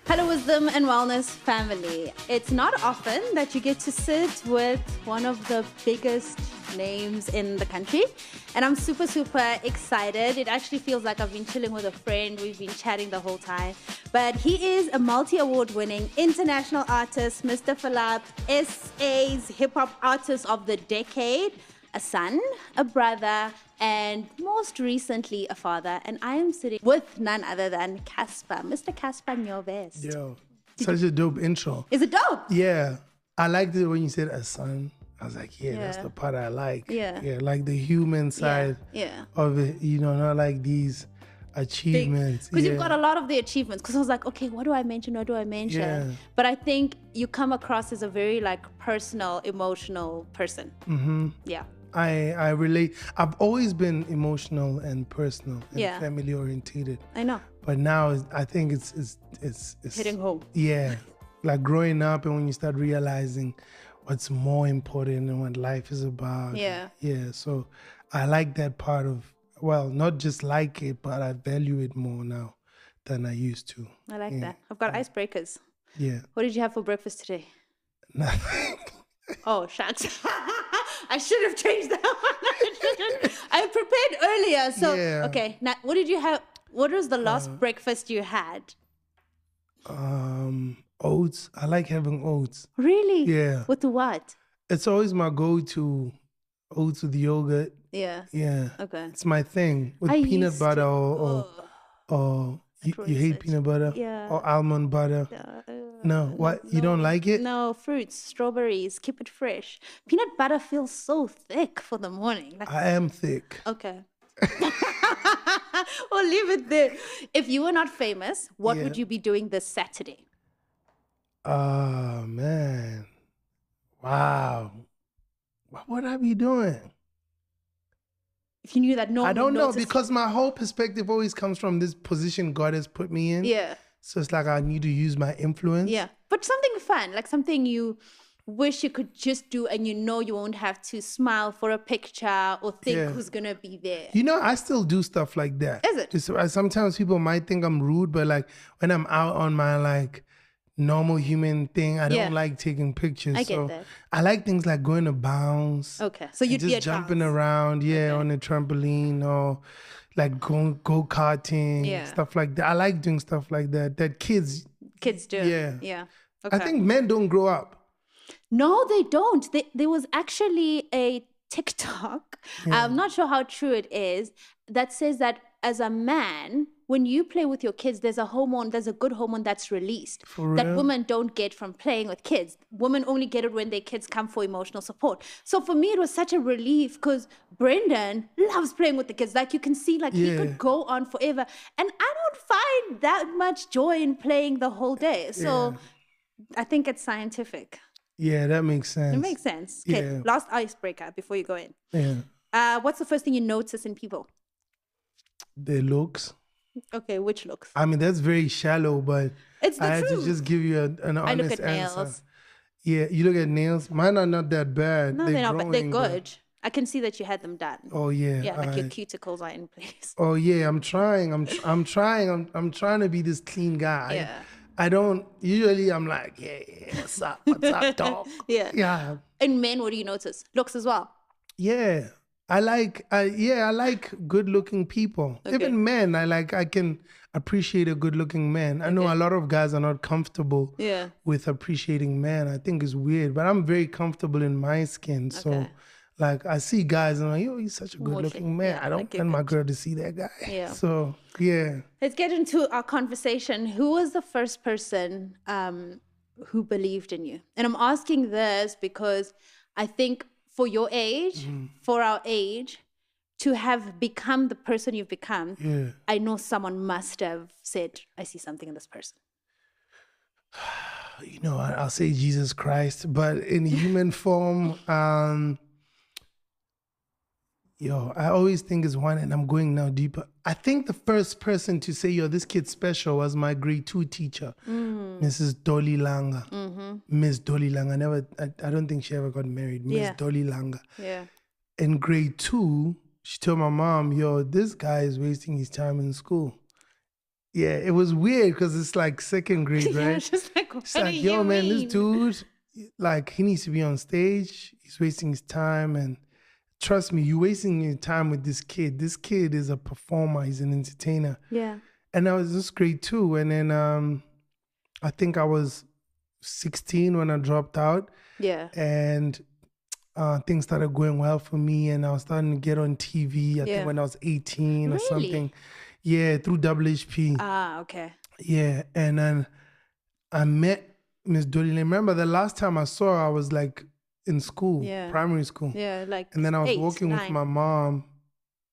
Hello, Wisdom and Wellness family. It's not often that you get to sit with one of the biggest names in the country. And I'm super, super excited. It actually feels like I've been chilling with a friend. We've been chatting the whole time. But he is a multi-award winning international artist, Mr. Philip, SA's hip-hop artist of the decade, a son, a brother, and most recently a father. And I am sitting with none other than Cassper, Mr. Cassper Nyovest. Yo, such a dope intro. Is it dope? Yeah, I liked it when you said a son. I was like, yeah, that's the part I like. Yeah. Like the human side of it, not like these achievements. Because you've got a lot of the achievements. Because I was like, okay, what do I mention? What do I mention? Yeah. But I think you come across as a very personal, emotional person. Mm-hmm. Yeah. I relate. I've always been emotional and personal and family orientated. I know. But now I think it's hitting home. Yeah, like growing up and when you start realizing what's more important and what life is about. Yeah. Yeah. So I like that part of, well, not just like it, but I value it more now than I used to. I like that. I've got icebreakers. Yeah. What did you have for breakfast today? Nothing. Oh, shucks. I should have changed that one. I prepared earlier. So, okay. Now, what did you have? What was the last breakfast you had? Oats. I like having oats. Really? Yeah. With what? It's always my go-to. Oats with yogurt. Yeah. Yeah. Okay. It's my thing. With peanut butter or you hate peanut butter? Yeah. Or almond butter? No. What? You don't like it? No, fruits, strawberries, keep it fresh. Peanut butter feels so thick for the morning. I am thick. Okay. We'll leave it there. If you were not famous, what would you be doing this Saturday? Oh, man. Wow. What would I be doing? If you knew that no one I don't know, notice. because my whole perspective always comes from this position God has put me in. Yeah. So it's like I need to use my influence. Yeah. But something fun, like something you wish you could just do and you won't have to smile for a picture or think who's going to be there. I still do stuff like that. Is it? Just, sometimes people might think I'm rude, but like when I'm out on my normal human thing, I don't like taking pictures. I get that. I like things like going to bounce. Okay. So you'd just be a jumping child. around, on a trampoline or like go-karting, stuff like that. I like doing stuff like that kids do. Yeah. Okay. I think men don't grow up. No, they don't. There was actually a TikTok, I'm not sure how true it is, that says that as a man, when you play with your kids, there's a good hormone that's released that women don't get from playing with kids. Women only get it when their kids come for emotional support. So for me, it was such a relief because Brendan loves playing with the kids. Like you can see, he could go on forever. And I don't find that much joy in playing the whole day. So I think it's scientific. Yeah, that makes sense. It makes sense. Okay, last icebreaker before you go in. Yeah. What's the first thing you notice in people? Their looks. Okay, which looks? I mean, that's very shallow, but it's the I had truth. to just give you an honest I look at answer. nails. Yeah, you look at nails. Mine are not that bad. No, they're not, but they're growing, good. I can see that you had them done. Oh yeah. Yeah, like your cuticles are in place. Oh yeah, I'm trying. I'm trying. I'm trying to be this clean guy. Yeah. I don't usually. I'm like, what's up, dog? Yeah. In men, what do you notice? Looks as well. Yeah, I like good-looking people. Okay. Even men, I can appreciate a good-looking man. I know a lot of guys are not comfortable with appreciating men. I think it's weird, but I'm very comfortable in my skin. So, I see guys and I'm like, yo, he's such a good-looking man. I don't want my girl to see that guy. Yeah. So, yeah. Let's get into our conversation. Who was the first person who believed in you? And I'm asking this because I think for your age, for our age, to have become the person you've become, I know someone must have said, I see something in this person. I'll say Jesus Christ, but in human form, I always think it's one, and I'm going now deeper. I think the first person to say, this kid's special was my grade 2 teacher, Mrs. Dolly Langa. Miss Dolly Langa. I don't think she ever got married. Miss Dolly Langa. Yeah. In grade 2, she told my mom, this guy is wasting his time in school. Yeah, it was weird because it's like second grade, right? Yeah, it's just like, what It's do like, you yo, man, this mean? dude, like, he needs to be on stage. He's wasting his time. And trust me, you're wasting your time with this kid. This kid is a performer. He's an entertainer. Yeah. And I was just grade 2. And then I think I was 16 when I dropped out. Yeah. And things started going well for me. And I was starting to get on TV, I think when I was 18 or something. Yeah, through WHP. Ah, okay. Yeah, and then I met Miss Dolly. Remember the last time I saw her, I was like in school, primary school. Yeah, like and then I was 8, walking 9. with my mom,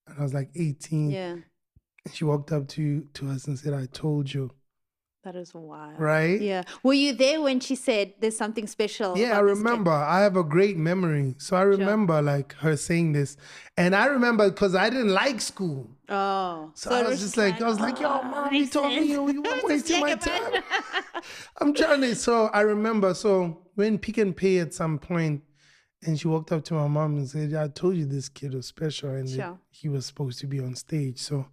and I was like 18. Yeah. And she walked up to us and said, "I told you." That is wild. Right? Yeah. Were you there when she said there's something special? Yeah, I remember. I have a great memory. So I remember like her saying this. And I remember because I didn't like school. Oh. So I was just like, yo, Mom, you told me you weren't wasting my time. I'm trying to. So I remember, so when Pick and Pay at some point, and she walked up to my mom and said, I told you this kid was special and that he was supposed to be on stage. So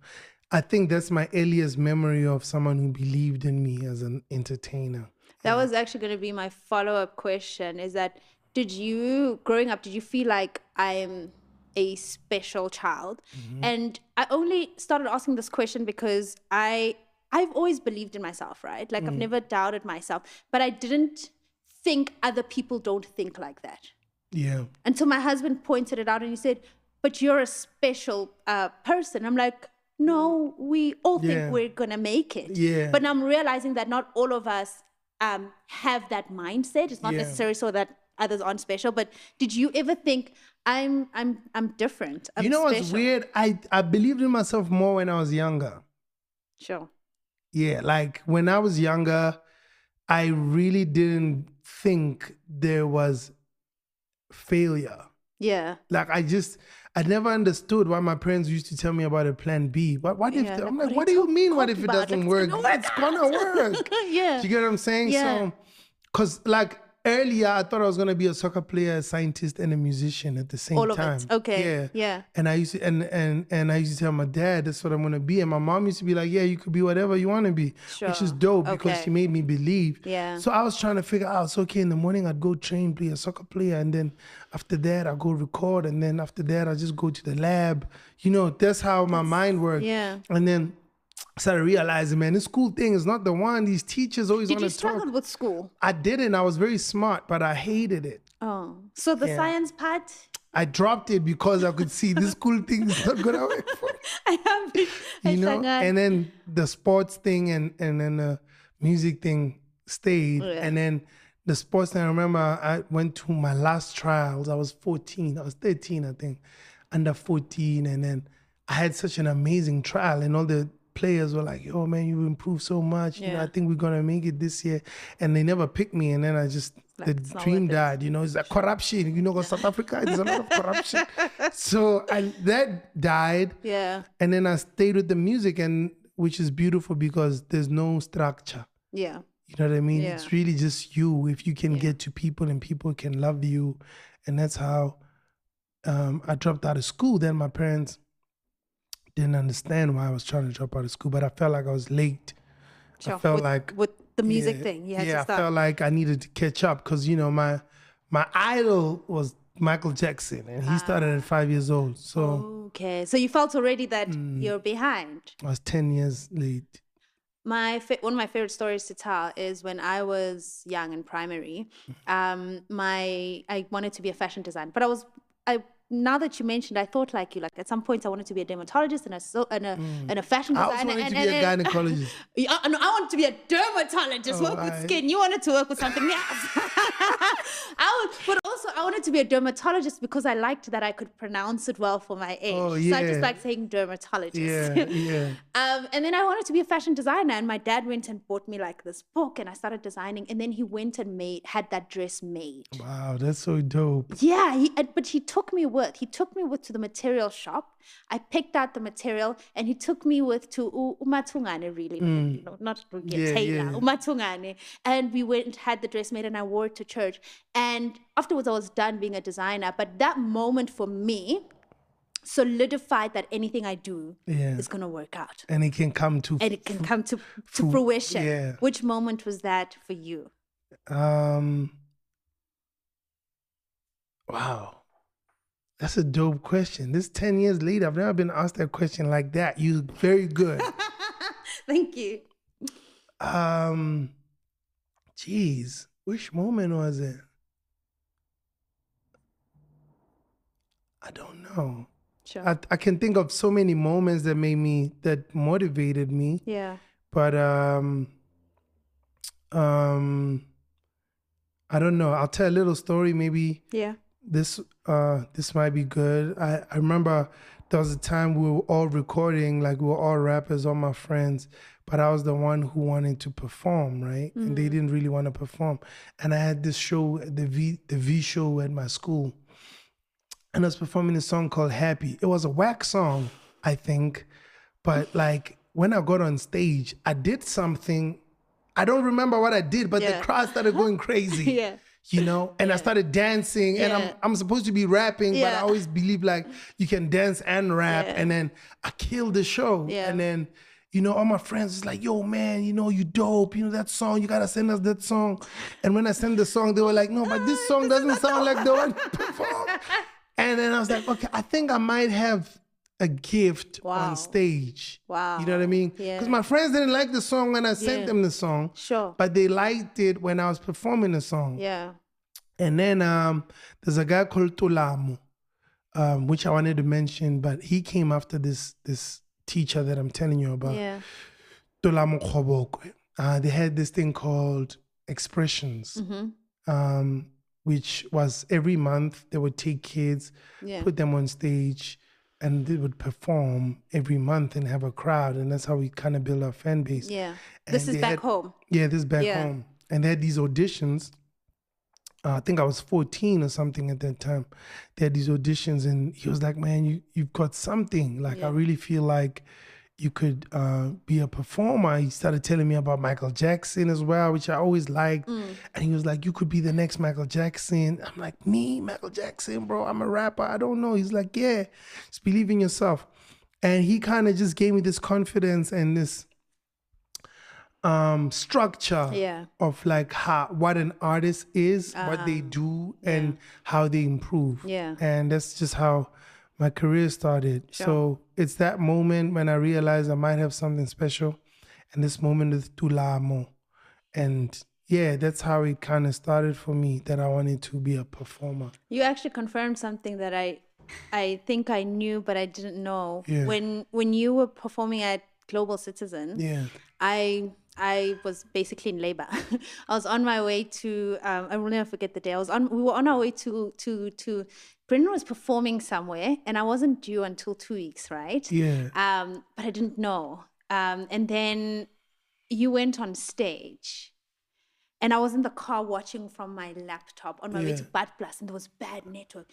I think that's my earliest memory of someone who believed in me as an entertainer. That was actually going to be my follow-up question, is that growing up, did you feel like I'm a special child? Mm-hmm. And I only started asking this question because I've always believed in myself, right? Like I've never doubted myself, but I didn't think other people don't think like that. Yeah. Until my husband pointed it out and he said, but you're a special person. I'm like, no, we all think we're going to make it. Yeah. But I'm realizing that not all of us have that mindset. It's not necessarily so that others aren't special, but did you ever think I'm different? I'm special? What's weird? I believed in myself more when I was younger. Sure. Yeah, like when I was younger, I really didn't think there was failure. Yeah. Like I never understood why my parents used to tell me about a plan B. What if I'm like, what do you mean? What if it doesn't work? It's gonna work. Yeah. Do you get what I'm saying? Yeah. So, cause like earlier, I thought I was gonna be a soccer player, a scientist, and a musician at the same time. All of it. Okay. Yeah. Yeah. And I used to and I used to tell my dad that's what I'm gonna be. And my mom used to be like, yeah, you could be whatever you wanna be. Sure. Which is dope because she made me believe. Yeah. So I was trying to figure out, so okay, in the morning I'd go train, be a soccer player, and then after that I go record, and then after that I just go to the lab. You know, that's how my mind worked. Yeah. And then I started realizing, man, this school thing is not the one. These teachers always want to talk. Did you struggle with school? I didn't. I was very smart, but I hated it. Oh, so the science part? I dropped it because I could see this school thing is not going to work for me. I have it. You know? And then the sports thing and then the music thing stayed. Yeah. And then the sports thing, I remember I went to my last trials. I was 14. I was 13, I think. Under 14. And then I had such an amazing trial, and all the players were like, yo, man, you improved so much. You know, I think we're going to make it this year. And they never picked me. And then I just, the dream died. You know, it's like corruption. You know, because South Africa, there's a lot of corruption. So that died. Yeah. And then I stayed with the music, and which is beautiful because there's no structure. Yeah. You know what I mean? Yeah. It's really just you. If you can get to people and people can love you. And that's how I dropped out of school. Then my parents didn't understand why I was trying to drop out of school, but I felt like I was late. Sure. I felt like with the music thing, you had to stop. I felt like I needed to catch up because, you know, my idol was Michael Jackson, and he started at 5 years old. So okay, so you felt already that you're behind. I was 10 years late. One of my favorite stories to tell is when I was young in primary. I wanted to be a fashion designer, but now that you mentioned, I thought like you. Like at some point, I wanted to be a dermatologist and a fashion designer. I also wanted to be a gynecologist. I wanted to be a dermatologist. Work with skin. You wanted to work with something else. But also I wanted to be a dermatologist because I liked that I could pronounce it well for my age. Oh, yeah. So I just like saying dermatologist. Yeah. And then I wanted to be a fashion designer, and my dad went and bought me like this book, and I started designing. And then he went and had that dress made. Wow, that's so dope. Yeah, but he took me with to the material shop. I picked out the material, and he took me to umatungane, really, you know, not Taylor, umatungane. And we went and had the dress made, and I wore it to church. And afterwards, I was done being a designer. But that moment for me solidified that anything I do is going to work out. And it can come to fruition. Yeah. Which moment was that for you? Wow. That's a dope question. This 10 years later, I've never been asked that question like that. You're very good. Thank you. Geez, which moment was it? I don't know. Sure. I can think of so many moments that motivated me. Yeah. But I don't know. I'll tell a little story maybe. Yeah. This might be good. I remember there was a time we were all recording, like we were all rappers, all my friends, but I was the one who wanted to perform, right? And they didn't really want to perform. And I had this show, the V show at my school. And I was performing a song called Happy. It was a whack song, I think. But like when I got on stage, I did something. I don't remember what I did, but the crowd started going crazy. Yeah. You know, and I started dancing, and I'm supposed to be rapping, but I always believe like you can dance and rap, and then I killed the show. And then, you know, all my friends was like, yo, man, you know, you dope, you know, that song, you gotta send us that song. And when I sent the song, they were like, no, but this song doesn't sound like the one you performed. And then I was like, okay, I think I might have a gift on stage. Wow. You know what I mean? Because my friends didn't like the song when I sent them the song. Sure. But they liked it when I was performing the song. Yeah. And then there's a guy called Tolamu, which I wanted to mention, but he came after this teacher that I'm telling you about. Yeah. Tolamu Khobokwe. They had this thing called Expressions, which was every month they would take kids, put them on stage, and they would perform every month and have a crowd. And that's how we kind of build our fan base. Yeah. And this is back home. Yeah, this is back home. And they had these auditions. I think I was 14 or something at that time. They had these auditions and he was like, man, you've got something. Like, I really feel like you could be a performer. He started telling me about Michael Jackson as well, which I always liked. And he was like, you could be the next Michael Jackson. I'm like, me, Michael Jackson, bro? I'm a rapper. I don't know. He's like, yeah, just believe in yourself. And he kind of just gave me this confidence and this structure of like what an artist is, what they do, and how they improve. Yeah. And that's just how my career started. Sure. So it's that moment when I realized I might have something special, and this moment with Tulamo. And yeah, that's how it kind of started for me, that I wanted to be a performer. You actually confirmed something that I think I knew, but I didn't know. Yeah. When you were performing at Global Citizen, I was basically in labor. I was on my way to, I will never forget the day. We were on our way to Brendan was performing somewhere, and I wasn't due until 2 weeks, right? Yeah. But I didn't know. And then you went on stage, and I was in the car watching from my laptop on my way to Bud Plus, and there was bad network.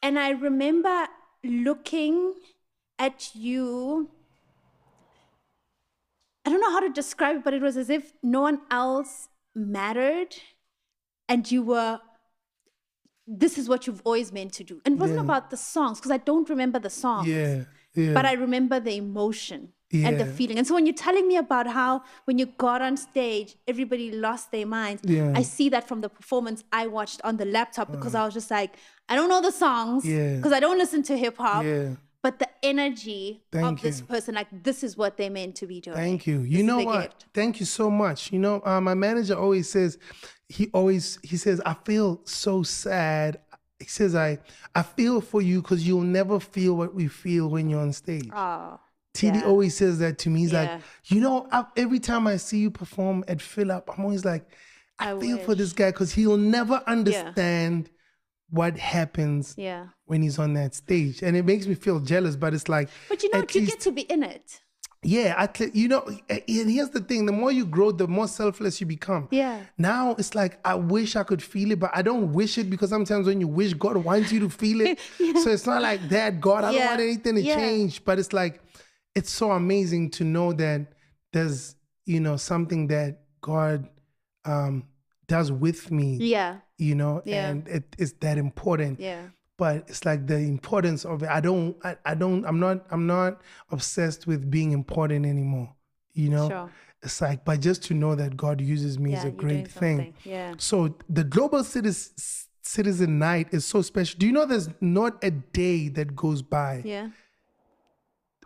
And I remember looking at you. I don't know how to describe it, but it was as if no one else mattered, and you were, this is what you've always meant to do. And it wasn't about the songs, because I don't remember the songs. But I remember the emotion and the feeling. And so when you're telling me about how when you got on stage, everybody lost their minds, I see that from the performance I watched on the laptop, because I was just like, I don't know the songs, because I don't listen to hip hop. But the energy of this person, like, this is what they're meant to be doing. Thank you. You know what? Gift. Thank you so much. You know, my manager always says, he says, I feel so sad. He says, I feel for you because you'll never feel what we feel when you're on stage. Oh, TD always says that to me. He's like, you know, every time I see you perform at Philip, I'm always like, I feel for this guy, because he'll never understand what happens when he's on that stage. And it makes me feel jealous, but it's like, but you know, you get to be in it. Yeah, you know, and here's the thing, the more you grow, the more selfless you become. Yeah. Now it's like, I wish I could feel it, but I don't wish it, because sometimes when you wish, God wants you to feel it. So it's not like that, God, I don't want anything to change. But it's like, it's so amazing to know that there's, you know, something that God does with me. You know, and it is that important. but it's like the importance of it. I'm not obsessed with being important anymore. You know, Sure. It's like, but just to know that God uses me is a great thing. Yeah. So the Global Citizen Night is so special. Do you know there's not a day that goes by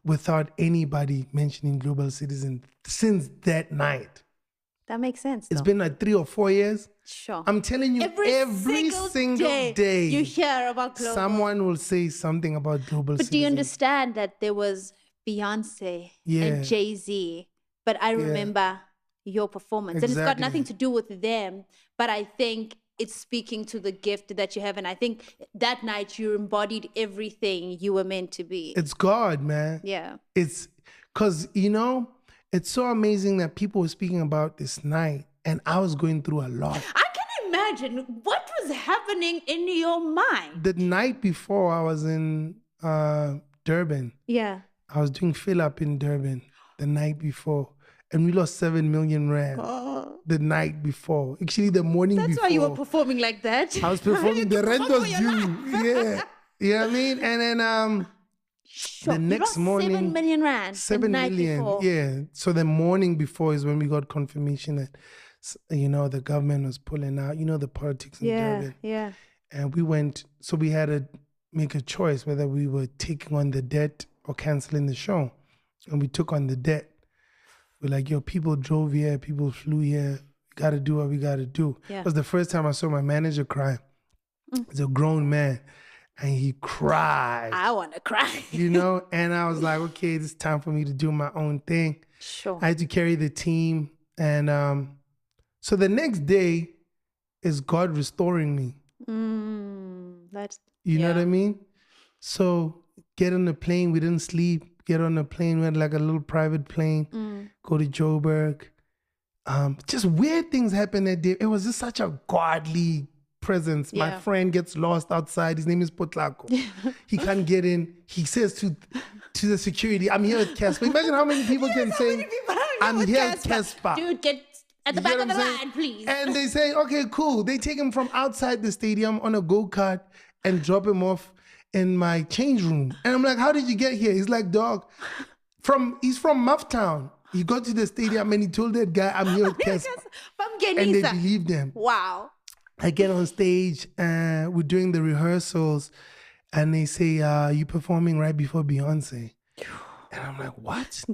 without anybody mentioning Global Citizen since that night? That makes sense. It's been like 3 or 4 years. Sure. I'm telling you, every single day you hear about Global. Someone will say something about Global Citizen. But do you understand that there was Beyonce and Jay-Z? But I remember your performance. And it's got nothing to do with them. But I think it's speaking to the gift that you have. And I think that night you embodied everything you were meant to be. It's God, man. Yeah. It's because, it's so amazing that people were speaking about this night. And I was going through a lot. I can imagine what was happening in your mind. The night before, I was in Durban. Yeah. I was doing fill up in Durban the night before. And we lost 7 million rand the night before. Actually, the morning before. That's why you were performing like that. I was performing. The rent was due. Yeah. You know what I mean? And then the next morning. 7 million rand. 7 million. Before. Yeah. So the morning before is when we got confirmation that, the government was pulling out. The politics in Durban. Yeah. And we went, so we had to make a choice whether we were taking on the debt or canceling the show. And we took on the debt. We're like, people drove here, people flew here. We got to do what we got to do. Yeah. It was the first time I saw my manager cry. He's a grown man. And he cried. I want to cry. And I was like, okay, it's time for me to do my own thing. Sure. I had to carry the team. And so the next day is God restoring me. You know what I mean? So get on the plane. We didn't sleep. Get on a plane. We had like a little private plane. Go to Joburg. Just weird things happened that day. It was just such a godly presence. My friend gets lost outside. His name is Potlako. He can't get in. He says to the security, I'm here with Cassper. Imagine how many people can say, I'm here with Cassper. Dude, get at the back of the line, please. And they say, okay, cool. They take him from outside the stadium on a go-kart and drop him off in my change room. And I'm like, how did you get here? He's like, dog, he's from Mufftown. He got to the stadium and he told that guy, I'm here with Cassper. And they believed him. Wow. I get on stage and we're doing the rehearsals and they say, you performing right before Beyonce. And I'm like, what?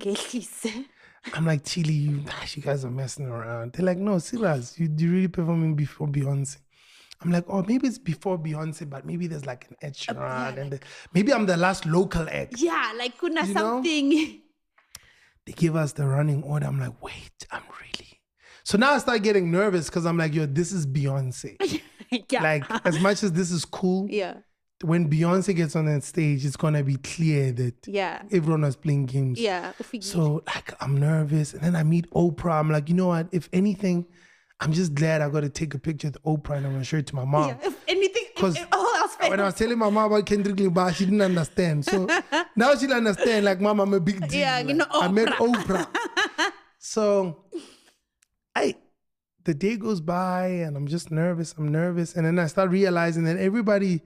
I'm like, Chile, you guys are messing around. They're like, no, serious. You're really performing before Beyonce. I'm like, oh, maybe it's before Beyonce, but maybe there's like an Ed Sheeran. And maybe I'm the last local act. Yeah, like kuna something. They give us the running order. I'm like, wait, I'm really. So now I start getting nervous because I'm like, yo, this is Beyonce. Like, as much as this is cool, when Beyonce gets on that stage, it's going to be clear that everyone was playing games. Yeah. So, like, I'm nervous. And then I meet Oprah. I'm like, you know what? If anything, I'm just glad I got to take a picture with Oprah and I'm going to show it to my mom. Yeah, if anything, because when I was telling my mom about Kendrick Lamar, she didn't understand. So now she'll understand, like, Mom, I'm a big deal. Yeah, like, I met Oprah. So the day goes by and I'm just nervous. I'm nervous. And then I start realizing that everybody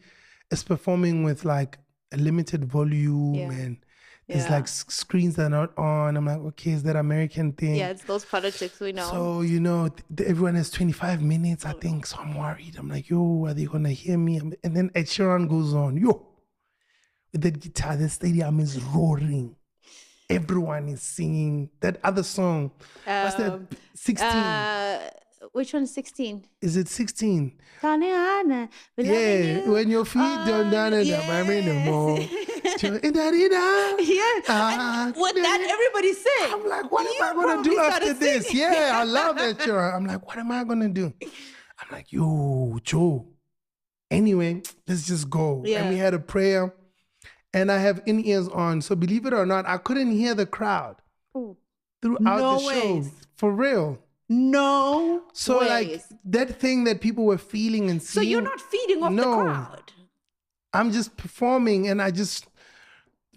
is performing with like a limited volume and there's like screens that are not on. I'm like, okay, is that American thing? Yeah, it's those politics we know. So, everyone has 25 minutes, I think. So I'm worried. I'm like, yo, are they going to hear me? And then Ed Sheeran goes on. Yo, with that guitar, the stadium is roaring. Everyone is singing that other song. What's that? 16. Which one's 16? Is it 16? Yeah, when your feet don't down and I'm in the mall. What that everybody said. I'm like, what am I going to do after this? Yeah, I love that. I'm like, what am I going to do? I'm like, yo, Joe. Anyway, let's just go. Yeah. And we had a prayer and I have in-ears on. So believe it or not, I couldn't hear the crowd throughout the show. For real. No. So like that thing that people were feeling and seeing. So you're not feeding off the crowd. I'm just performing and I just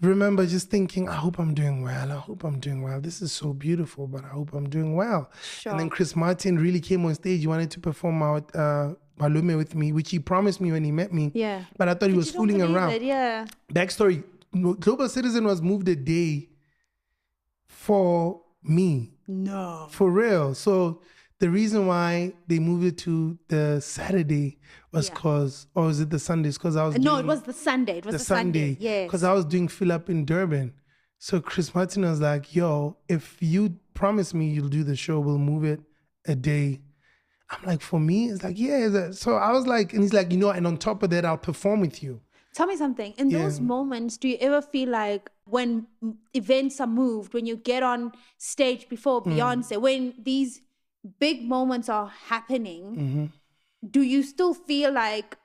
remember just thinking, I hope I'm doing well. I hope I'm doing well. This is so beautiful, but I hope I'm doing well. Sure. And then Chris Martin really came on stage. He wanted to perform our malume with me, which he promised me when he met me. Yeah. But I thought he was fooling around. Yeah. Backstory, Global Citizen was moved a day for me. No. For real. So the reason why they moved it to the Saturday was because, or is it the Sundays? Because I was No, it was the Sunday. It was the Sunday. Yes. Because I was doing fill up in Durban. So Chris Martin was like, yo, if you promise me you'll do the show, we'll move it a day. I'm like, for me? It's like, yeah. So I was like, and he's like, and on top of that, I'll perform with you. Tell me something. In those moments, do you ever feel like when events are moved, when you get on stage before Beyonce, when these big moments are happening, do you still feel like,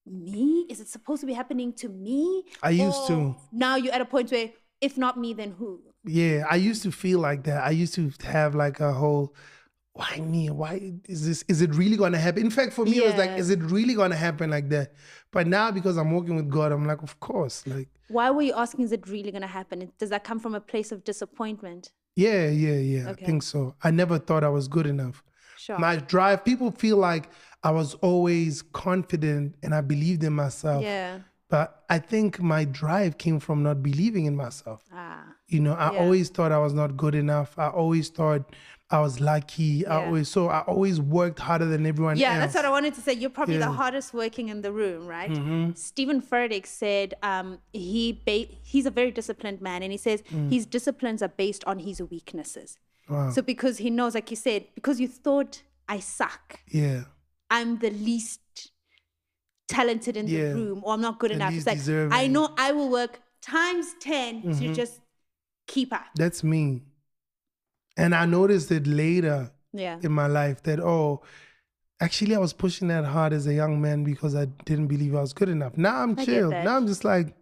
me? Is it supposed to be happening to me? I used to. Now you're at a point where, if not me, then who? Yeah, I used to feel like that. I used to have like a whole, why me? Why is it really going to happen? In fact, for me, it was like, is it really going to happen like that? But now, because I'm working with God, I'm like, of course. Like, why were you asking, is it really going to happen? Does that come from a place of disappointment? Yeah. Okay. I think so. I never thought I was good enough. Sure. My drive, people feel like I was always confident and I believed in myself. Yeah. But I think my drive came from not believing in myself. I always thought I was not good enough. I always thought I was lucky. I always worked harder than everyone else. Yeah, that's what I wanted to say. You're probably the hardest working in the room, right? Stephen Furtick said he's a very disciplined man, and he says his disciplines are based on his weaknesses. Wow. So because he knows, like you said, because you thought I suck. Yeah. I'm the least talented in the room, or I'm not good enough. It's like, deserving. I know I will work times 10 to just keep up. That's me. And I noticed it later in my life that, actually I was pushing that hard as a young man because I didn't believe I was good enough. Now I'm chill. Now I'm just like,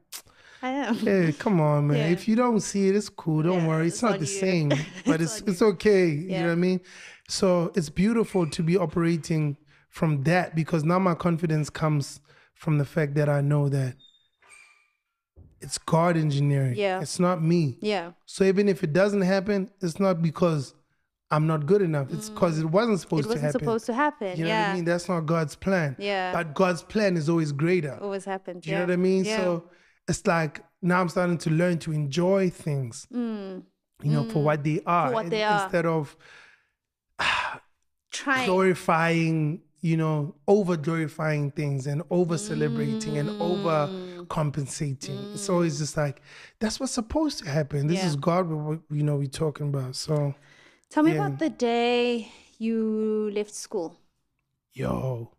I am. Hey, come on, man. Yeah. If you don't see it, it's cool. Don't worry. It's not the same, but it's okay. You know what I mean? So it's beautiful to be operating from that, because now my confidence comes from the fact that I know that it's God engineering. Yeah. It's not me. Yeah. So even if it doesn't happen, it's not because I'm not good enough. It's because it wasn't supposed to happen. It wasn't supposed to happen. You know what I mean? That's not God's plan. Yeah. But God's plan is always greater. Always happens. You know what I mean? Yeah. So it's like now I'm starting to learn to enjoy things, for what they are. Instead of glorifying, over glorifying things and over celebrating and over compensating. It's always just like, that's what's supposed to happen. This is God, we're talking about. So tell me about the day you left school. Yo,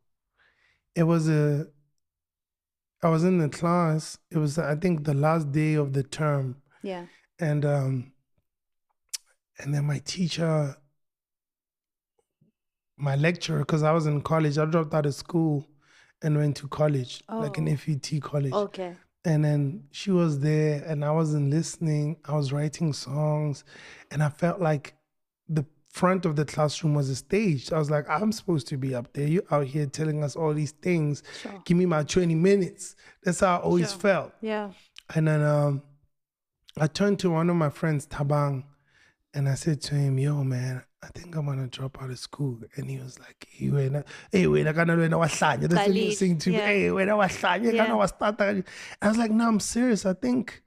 I was in the class. It was, I think, the last day of the term. Yeah. And then my teacher, my lecturer, because I was in college, I dropped out of school and went to college, like an FET college. Okay. And then she was there and I wasn't listening. I was writing songs and I felt like the front of the classroom was a stage. I was like, I'm supposed to be up there. You out here telling us all these things. Sure. Give me my 20 minutes. That's how I always felt. Yeah. And then I turned to one of my friends, Tabang, and I said to him, yo, man, I think I'm going to drop out of school. And he was like, hey, that's what he was saying to me. Hey, I was like, no, I'm serious. I think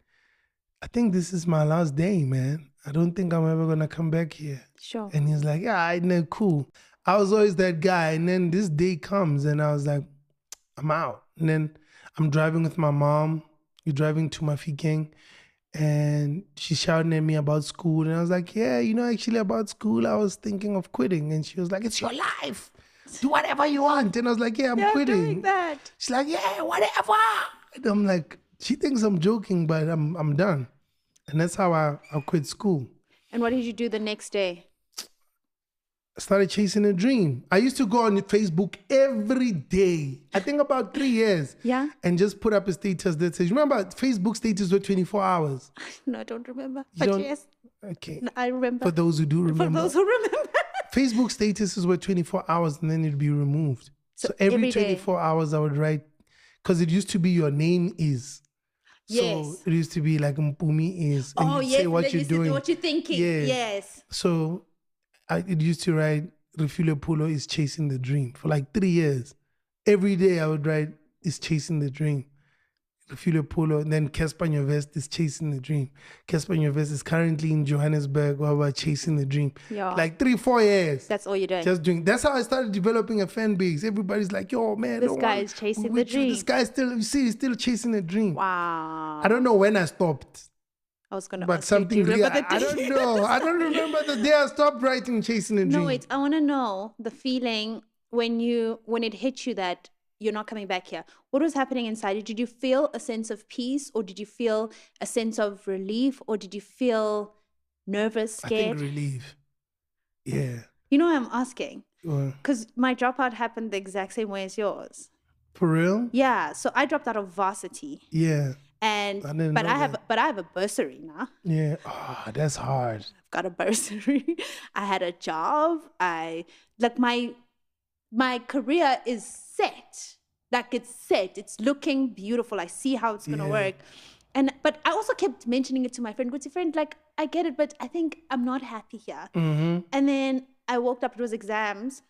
this is my last day, man. I don't think I'm ever going to come back here. Sure. And he's like, yeah, I know, cool. I was always that guy. And then this day comes and I was like, I'm out. And then I'm driving with my mom. We're driving to Mafikeng. And she's shouting at me about school. And I was like, yeah, actually about school, I was thinking of quitting. And she was like, it's your life. Do whatever you want. And I was like, yeah, I'm quitting. Doing that. She's like, yeah, whatever. And I'm like, she thinks I'm joking, but I'm done. And that's how I quit school. And what did you do the next day? I started chasing a dream. I used to go on Facebook every day. I think about 3 years. Yeah. And just put up a status that says, remember Facebook status were 24 hours. No, I don't remember. But yes. Okay. No, I remember. For those who do remember. For those who remember. Facebook statuses were 24 hours and then it'd be removed. So every 24 hours I would write, because it used to be your name is. Yes. So it used to be like Mpumi is. And yes. Say what you're doing. What you're thinking. Yeah. Yes. So it used to write, Refugio Polo is chasing the dream for like 3 years. every day I would write, is chasing the dream. Philip Polo, and then Cassper Nyovest is chasing the dream. Cassper Nyovest is currently in Johannesburg while we're chasing the dream. Yeah. Like 3-4 years. That's all you're doing. Just doing. That's how I started developing a fan base. Everybody's like, yo, man, this guy is chasing the dream. This guy still, you see, he's still chasing the dream. Wow. I don't know when I stopped. I was gonna but ask something you, do you remember I don't know. I don't remember the day I stopped writing Chasing the Dream. No, wait, I wanna know the feeling when it hit you that you're not coming back here. What was happening inside you? Did you feel a sense of peace, or did you feel a sense of relief, or did you feel nervous, scared? I think relief. Yeah. You know what I'm asking? Because my dropout happened the exact same way as yours. For real? Yeah. So I dropped out of varsity. Yeah. But I have a bursary now. Yeah. Oh, that's hard. I've got a bursary. I had a job. My career is set. Like it's set. It's looking beautiful. I see how it's gonna work. But I also kept mentioning it to my friend. What's your friend? Like, I get it, but I think I'm not happy here. Mm-hmm. And then I woke up, it was exams,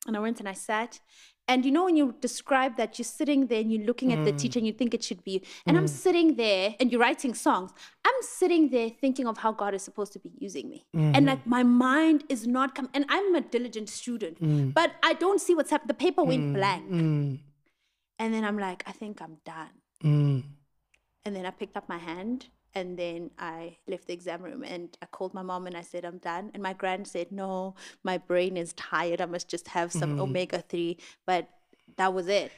and I went and I sat. And you know when you describe that, you're sitting there and you're looking at the teacher and you think it should be. And I'm sitting there and you're writing songs. I'm sitting there thinking of how God is supposed to be using me. And like my mind is not coming. And I'm a diligent student, but I don't see what's happening. The paper went blank. And then I'm like, I think I'm done. And then I picked up my hand and then I left the exam room and I called my mom and I said, I'm done. And my grand said, no, my brain is tired. I must just have some omega-3. But that was it.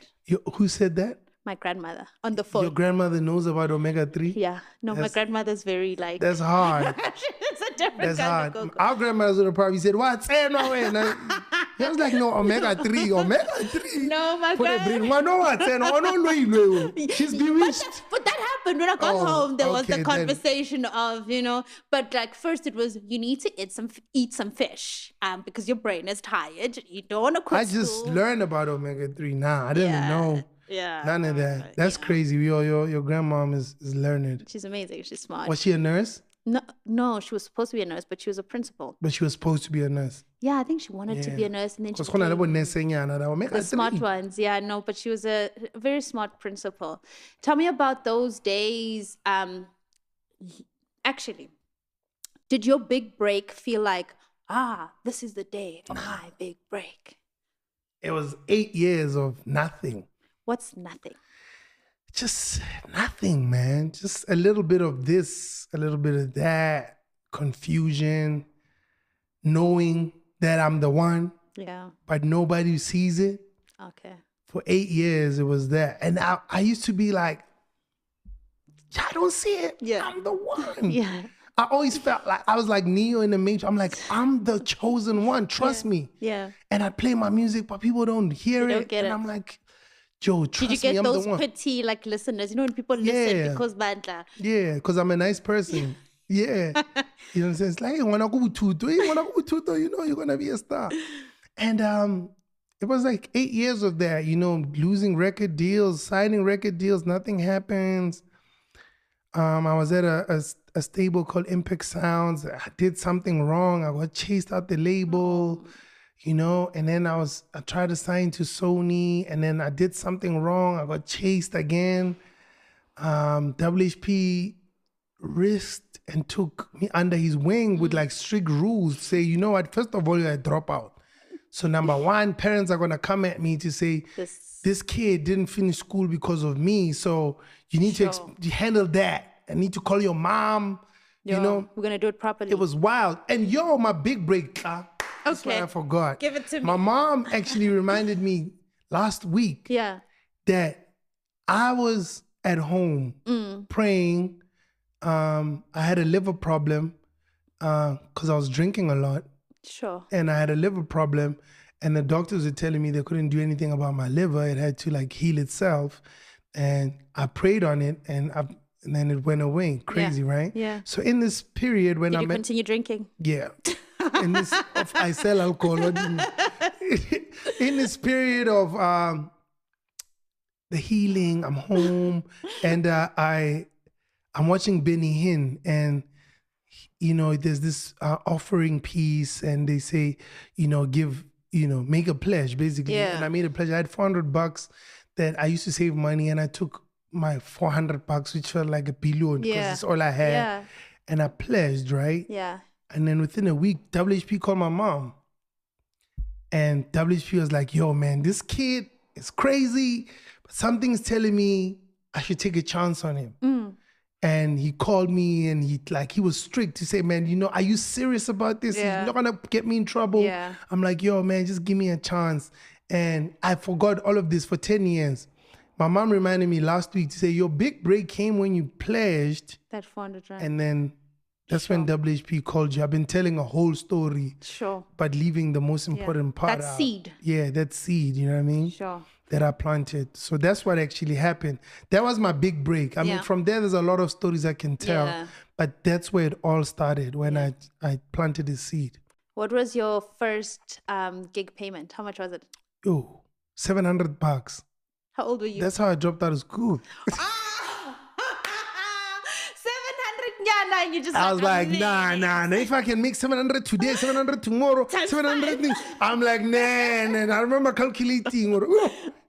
Who said that? My grandmother on the phone. Your grandmother knows about omega-3? Yeah. No, my grandmother's very like... That's hard. It's a different That's kind hard. of cocoa. Our grandmothers would have probably said, what's no way? I was like, no, omega-3. No, my grandmother. She's bewitched. But that happened when I got home. There was the conversation of, but like first it was, you need to eat some fish because your brain is tired. You don't want to quit I just learned about omega-3 now. I didn't know. Yeah. None of that. That's crazy. Your grandmom is learned. She's amazing. She's smart. Was she a nurse? No, she was supposed to be a nurse, but she was a principal. But she was supposed to be a nurse. Yeah, I think she wanted to be a nurse, and then she became the smart ones. Yeah, no, but she was a very smart principal. Tell me about those days. Actually, did your big break feel like, this is the day of my big break? It was 8 years of nothing. What's nothing? Just nothing, man. Just a little bit of this, a little bit of that, confusion, knowing that I'm the one, but nobody sees it. Okay. For 8 years, it was that. And I used to be like, I don't see it. Yeah. I'm the one. Yeah. I always felt like I was like Neo in the Matrix. I'm like, I'm the chosen one. Trust me. Yeah. And I play my music, but people don't hear it. Don't get it. I'm like, Joe, trust me, Did you get those the one. pity like listeners? You know when people listen because bandla. Yeah, because I'm a nice person. Yeah. You know what I'm saying? It's like, hey, when I go to Tuto, you know you're gonna be a star. And it was like 8 years of that, losing record deals, signing record deals, nothing happens. I was at a stable called Impact Sounds. I did something wrong. I got chased out the label. And then I tried to sign to Sony, and then I did something wrong. I got chased again. WHP risked and took me under his wing with like strict rules. Say, you know what, first of all, you're a dropout. So number one, parents are going to come at me to say, this kid didn't finish school because of me. So you need to handle that. I need to call your mom. We're going to do it properly. It was wild. And my big break, that's what I forgot. Give it to me. My mom actually reminded me last week that I was at home praying. I had a liver problem because I was drinking a lot. Sure. And I had a liver problem, and the doctors were telling me they couldn't do anything about my liver. It had to like heal itself. And I prayed on it, and then it went away. Crazy, right? Yeah. So in this period when Did you continue drinking? Yeah. In this, I sell alcohol. In this period of the healing, I'm home, and I'm watching Benny Hinn, and there's this offering piece, and they say, give make a pledge basically. Yeah. And I made a pledge. I had $400 that I used to save money, and I took my $400, which felt like a billion because it's all I had. Yeah. And I pledged, right? Yeah. And then within a week, WHP called my mom. And WHP was like, yo, man, this kid is crazy, but something's telling me I should take a chance on him. And he called me, and he was strict to say, man, are you serious about this? Yeah. You're not gonna get me in trouble. Yeah. I'm like, yo, man, just give me a chance. And I forgot all of this for 10 years. My mom reminded me last week to say, your big break came when you pledged. That 400 rand. And then that's when WHP called you. I've been telling a whole story. Sure. But leaving the most important part that out. seed. Yeah, that seed, you know what I mean? Sure. That I planted. So that's what actually happened. That was my big break. I mean, from there's a lot of stories I can tell. Yeah. But that's where it all started, when I planted the seed. What was your first gig payment? How much was it? Yo, $700. How old were you? That's how I dropped out of school. 700 nyana, and you just I was like, nah. If I can make 700 today, 700 tomorrow, 700 things. I'm like, nah. And I remember calculating.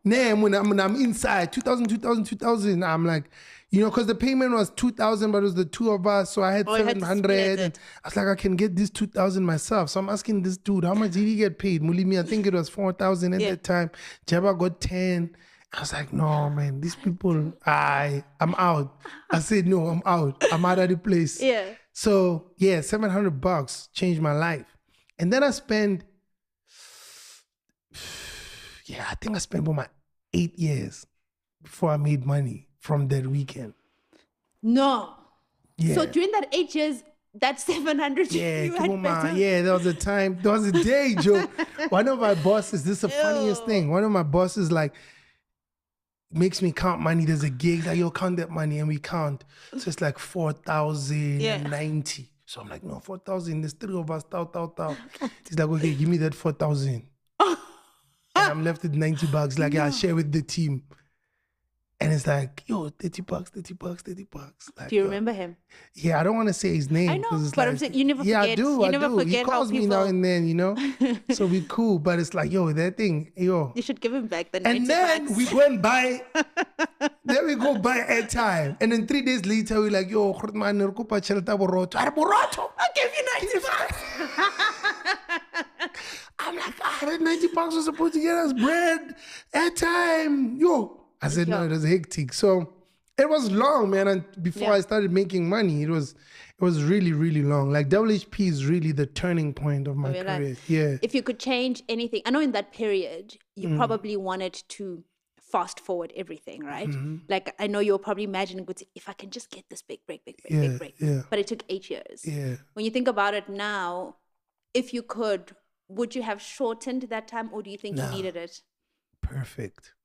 When I'm inside, 2000. I'm like, because the payment was 2,000, but it was the two of us. So I had 700. And I was like, I can get this 2,000 myself. So I'm asking this dude, how much did he get paid? Mulimi, I think it was 4,000 at that time. Jabba got 10. I was like, no, man, these people, I'm out. I said, no, I'm out. I'm out of the place. Yeah. So, $700 changed my life. And then I spent, I think I spent about my 8 years before I made money from that weekend. No. Yeah. So during that 8 years, that 700 you had better. Yeah, there was a time, there was a day, Joe. One of my bosses, this is the funniest thing. One of my bosses makes me count money. There's a gig, like, yo, count that money, and we count. So it's like 4,090. So I'm like, no, 4,000. There's three of us. Tau. He's like, okay, give me that 4,000. And I'm left with $90. Like, I'll share with the team. And it's like, yo, $30. Like, do you remember him? Yeah, I don't want to say his name. I know, it's but I'm saying you never forget. Yeah, I do. You never forget. He calls me now and then, So we cool. But it's like, yo, that thing, yo. You should give him back the $90. And then we go and buy, then we go buy airtime. And then 3 days later, we're like, yo, man, I'll give you $90. I'm like, that $90 was supposed to get us bread, airtime, yo. I said, no, it was hectic. So it was long, man. And before I started making money, it was really, really long. Like, WHP is really the turning point of my career. Yeah. If you could change anything, I know in that period, you probably wanted to fast forward everything, right? Like, I know you're probably imagining, if I can just get this big break. Yeah. But it took 8 years. Yeah. When you think about it now, if you could, would you have shortened that time, or do you think you needed it? Perfect.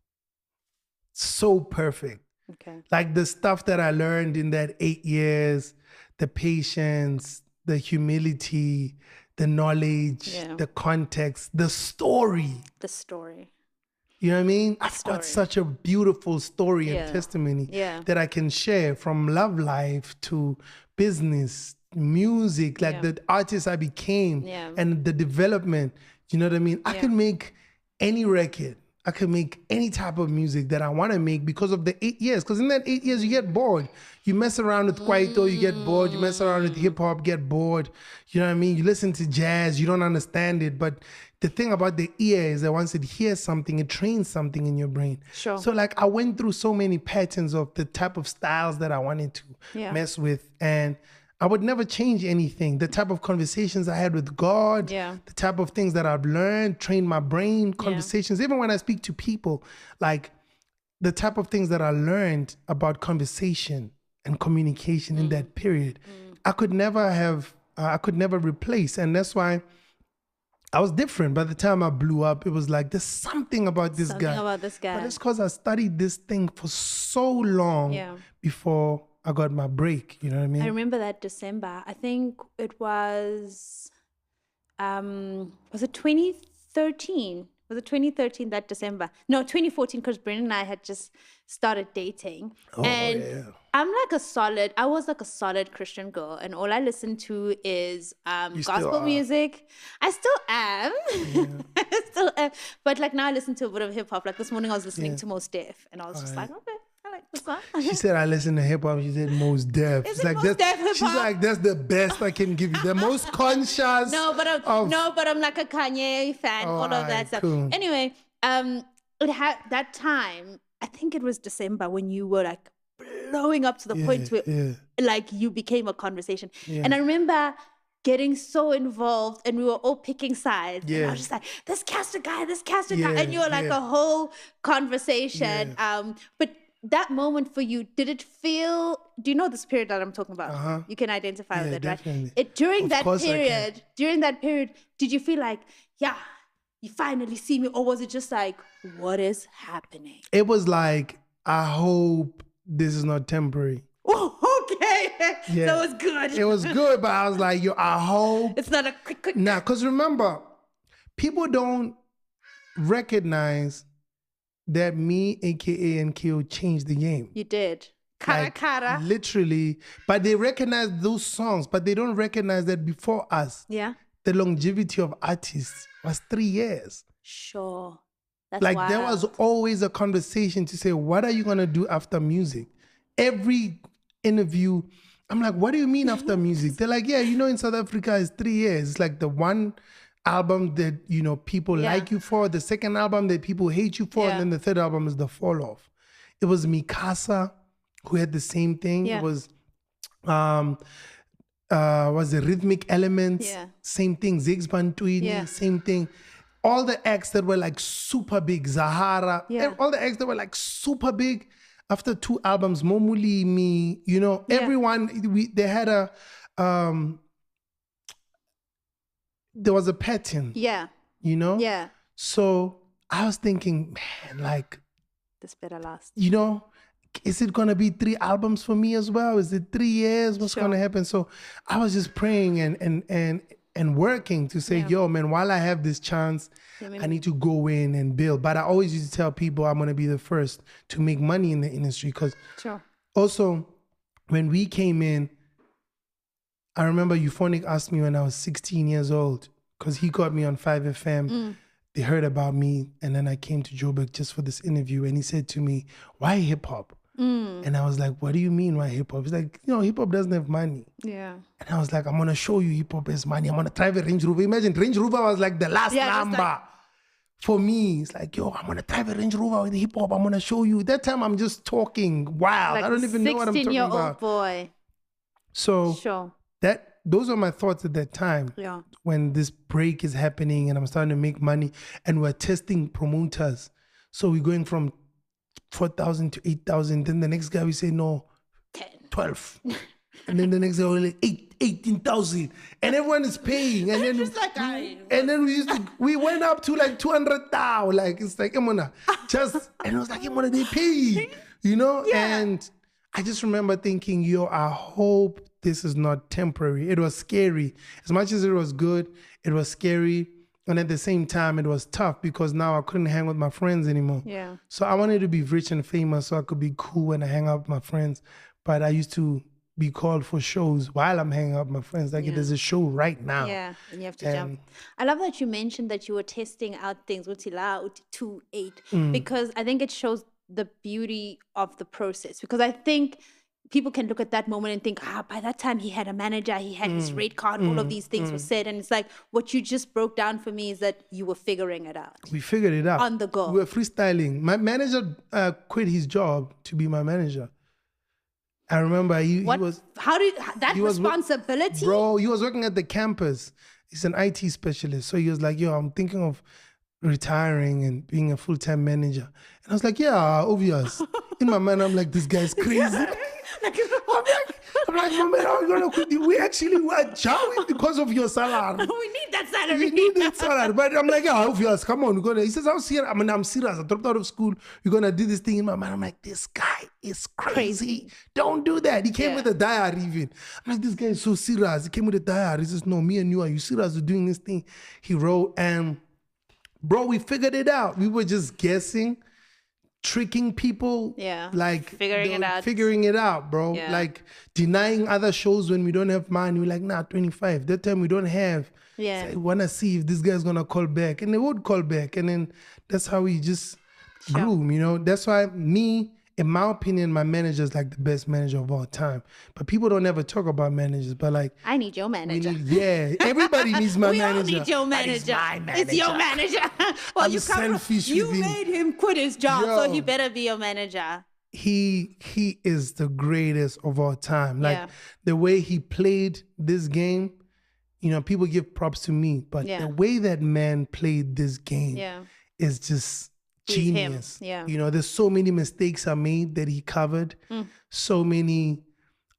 So perfect. Okay. Like, the stuff that I learned in that 8 years, the patience, the humility, the knowledge, the context, the story. The story. You know what I mean? I've got such a beautiful story and testimony that I can share, from love life to business, music, like the artist I became and the development. You know what I mean? I can make any record. I can make any type of music that I want to make because of the 8 years. Because in that 8 years, you get bored. You mess around with Kwaito, you get bored. You mess around with hip hop, get bored. You know what I mean? You listen to jazz, you don't understand it. But the thing about the ear is that once it hears something, it trains something in your brain. Sure. So, like, I went through so many patterns of the type of styles that I wanted to mess with. And I would never change anything. The type of conversations I had with God, the type of things that I've learned, trained my brain, conversations. Even when I speak to people, like, the type of things that I learned about conversation and communication in that period, I could never replace. And that's why I was different. By the time I blew up, it was like, there's something about this guy. But it's because I studied this thing for so long before I got my break, you know what I mean? I remember that December. I think it was it 2013 Was it 2013 that December? No, 2014, because Brendan and I had just started dating. And I was like a solid Christian girl, and all I listened to is gospel music. I still am. Yeah. I still am. But like now I listen to a bit of hip hop. Like this morning I was listening to Mos Def, and I was just like, okay. She said, I listen to hip hop. She said, Mos Def. She's like, she's like, that's the best I can give you. The most conscious. No, but I'm like a Kanye fan, all of that stuff. Cool. Anyway, it had that time, I think it was December when you were like blowing up to the point where like you became a conversation. Yeah. And I remember getting so involved and we were all picking sides. Yeah. And I was just like, this Cassper guy. And you were like a whole conversation. Yeah. But that moment for you, do you know this period that I'm talking about? Uh-huh. You can identify with it, definitely. Right? During that period, did you feel like, yeah, you finally see me? Or was it just like, what is happening? It was like, I hope this is not temporary. Oh, okay. Yeah. That was good. It was good, but I was like, I hope. It's not a quick. Nah, because remember, people don't recognize that me, aka NKO, changed the game. You did. Cara. Literally. But they recognize those songs, but they don't recognize that before us. Yeah. The longevity of artists was 3 years. Sure. That's like wild. There was always a conversation to say, what are you gonna do after music? Every interview, I'm like, what do you mean after music? They're like, yeah, in South Africa it's 3 years. It's like the one album that people like you for, the second album that people hate you for, and then the third album is the fall off. It was Mikasa who had the same thing. It was the Rhythmic Elements, same thing. Ziggs Bantwini, same thing. All the acts that were like super big, Zahara, all the acts that were like super big after 2 albums, Momuli, me, everyone, they had a there was a pattern. Yeah. Yeah. So I was thinking, man, like, this better last. Is it gonna be 3 albums for me as well? Is it 3 years? What's gonna happen? So I was just praying and working to say, yo, man, while I have this chance, I need to go in and build. But I always used to tell people I'm gonna be the first to make money in the industry. Because also when we came in, I remember Euphonic asked me when I was 16 years old, because he got me on 5FM. They heard about me, and then I came to Joburg just for this interview, and he said to me, why hip hop? And I was like, what do you mean why hip hop? He's like, hip hop doesn't have money. Yeah. And I was like, I'm going to show you hip hop has money. I'm going to drive a Range Rover. Imagine Range Rover was like the last number. For me, it's like, yo, I'm going to drive a Range Rover with hip hop. I'm going to show you. That time I'm just talking wild. Like I don't even know what I'm talking about. 16-year-old boy. So those are my thoughts at that time. Yeah. When this break is happening and I'm starting to make money and we're testing promoters. So we're going from 4,000 to 8,000. Then the next guy we say, no, 10. 12. And then the next guy we're like 18,000. And everyone is paying. And then and then we went up to like 200,000. Like it's like, and it was like, they pay. And I just remember thinking, yo, I hope this is not temporary. It was scary. As much as it was good, it was scary. And at the same time, it was tough because now I couldn't hang with my friends anymore. Yeah. So I wanted to be rich and famous so I could be cool when I hang out with my friends. But I used to be called for shows while I'm hanging out with my friends. Like there's a show right now. Yeah, and you have to jump. I love that you mentioned that you were testing out things, Utila, 2-8, because I think it shows the beauty of the process. Because I think people can look at that moment and think, by that time he had a manager, he had his rate card, all of these things were said. And it's like, what you just broke down for me is that you were figuring it out. We figured it out. On the go. We were freestyling. My manager quit his job to be my manager. I remember he was... responsibility? Bro, he was working at the campus. He's an IT specialist. So he was like, yo, I'm thinking of retiring and being a full-time manager. And I was like, yeah, obvious. In my mind, I'm like, this guy's crazy. I'm like, my man, I'm gonna quit. We actually were jowing because of your salary. We need that salary. We need that salary. But I'm like, yeah, obvious. Come on, we're gonna. He says, I'm serious. I'm serious. I dropped out of school. You're gonna do this thing in my mind. I'm like, this guy is crazy. Don't do that. He came with a diary even. I'm like, this guy is so serious. He came with a diary. He says, no, me and you, are you serious with doing this thing? He wrote, and bro, we figured it out. We were just guessing, tricking people. Yeah. Like Figuring it out, bro. Yeah. Like denying other shows when we don't have money. We're like, nah, 25. That time we don't have. Yeah. So I want to see if this guy's going to call back. And they would call back. And then that's how we just grew, you know. That's why in my opinion, my manager is like the best manager of all time. But people don't ever talk about managers. But like, I need your manager. Everybody needs my manager. We all need your manager. It's my manager. It's your manager. Well, you made him quit his job, so he better be your manager. He is the greatest of all time. Like the way he played this game, you know, people give props to me, but the way that man played this game is just genius. Yeah. You know, there's so many mistakes I made that he covered. So many,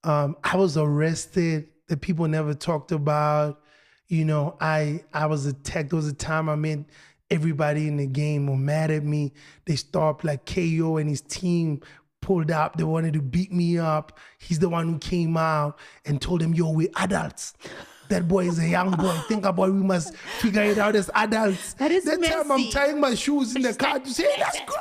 I was arrested that people never talked about. You know, I was attacked. There was a time I made everybody in the game were mad at me. They stopped, like KO and his team pulled up. They wanted to beat me up. He's the one who came out and told them, yo, we're adults. That boy is a young boy. Think about we must figure it out as adults. That time I'm tying my shoes in the car to say, let's go.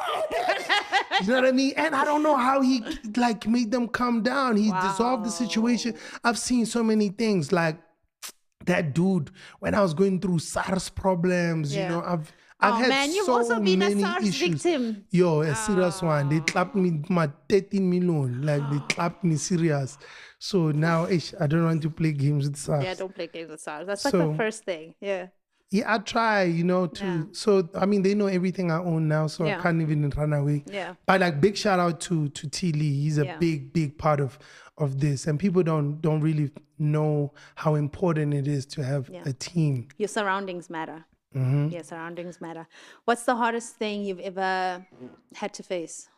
You know what I mean? And I don't know how he like made them calm down. He dissolved the situation. I've seen so many things like that dude when I was going through SARS problems, you know, I've had you've so also been many a SARS issues. victim. Yo, a serious one. They clapped me my 13 million. Like they clapped me serious. So now I don't want to play games with SARS. Yeah, don't play games with SARS. That's like the first thing. Yeah. Yeah, I try, you know, to so I mean they know everything I own now, so I can't even run away. Yeah. But like big shout out to T Lee. He's a big part of this. And people don't really know how important it is to have a team. Your surroundings matter. Your surroundings matter. What's the hardest thing you've ever had to face?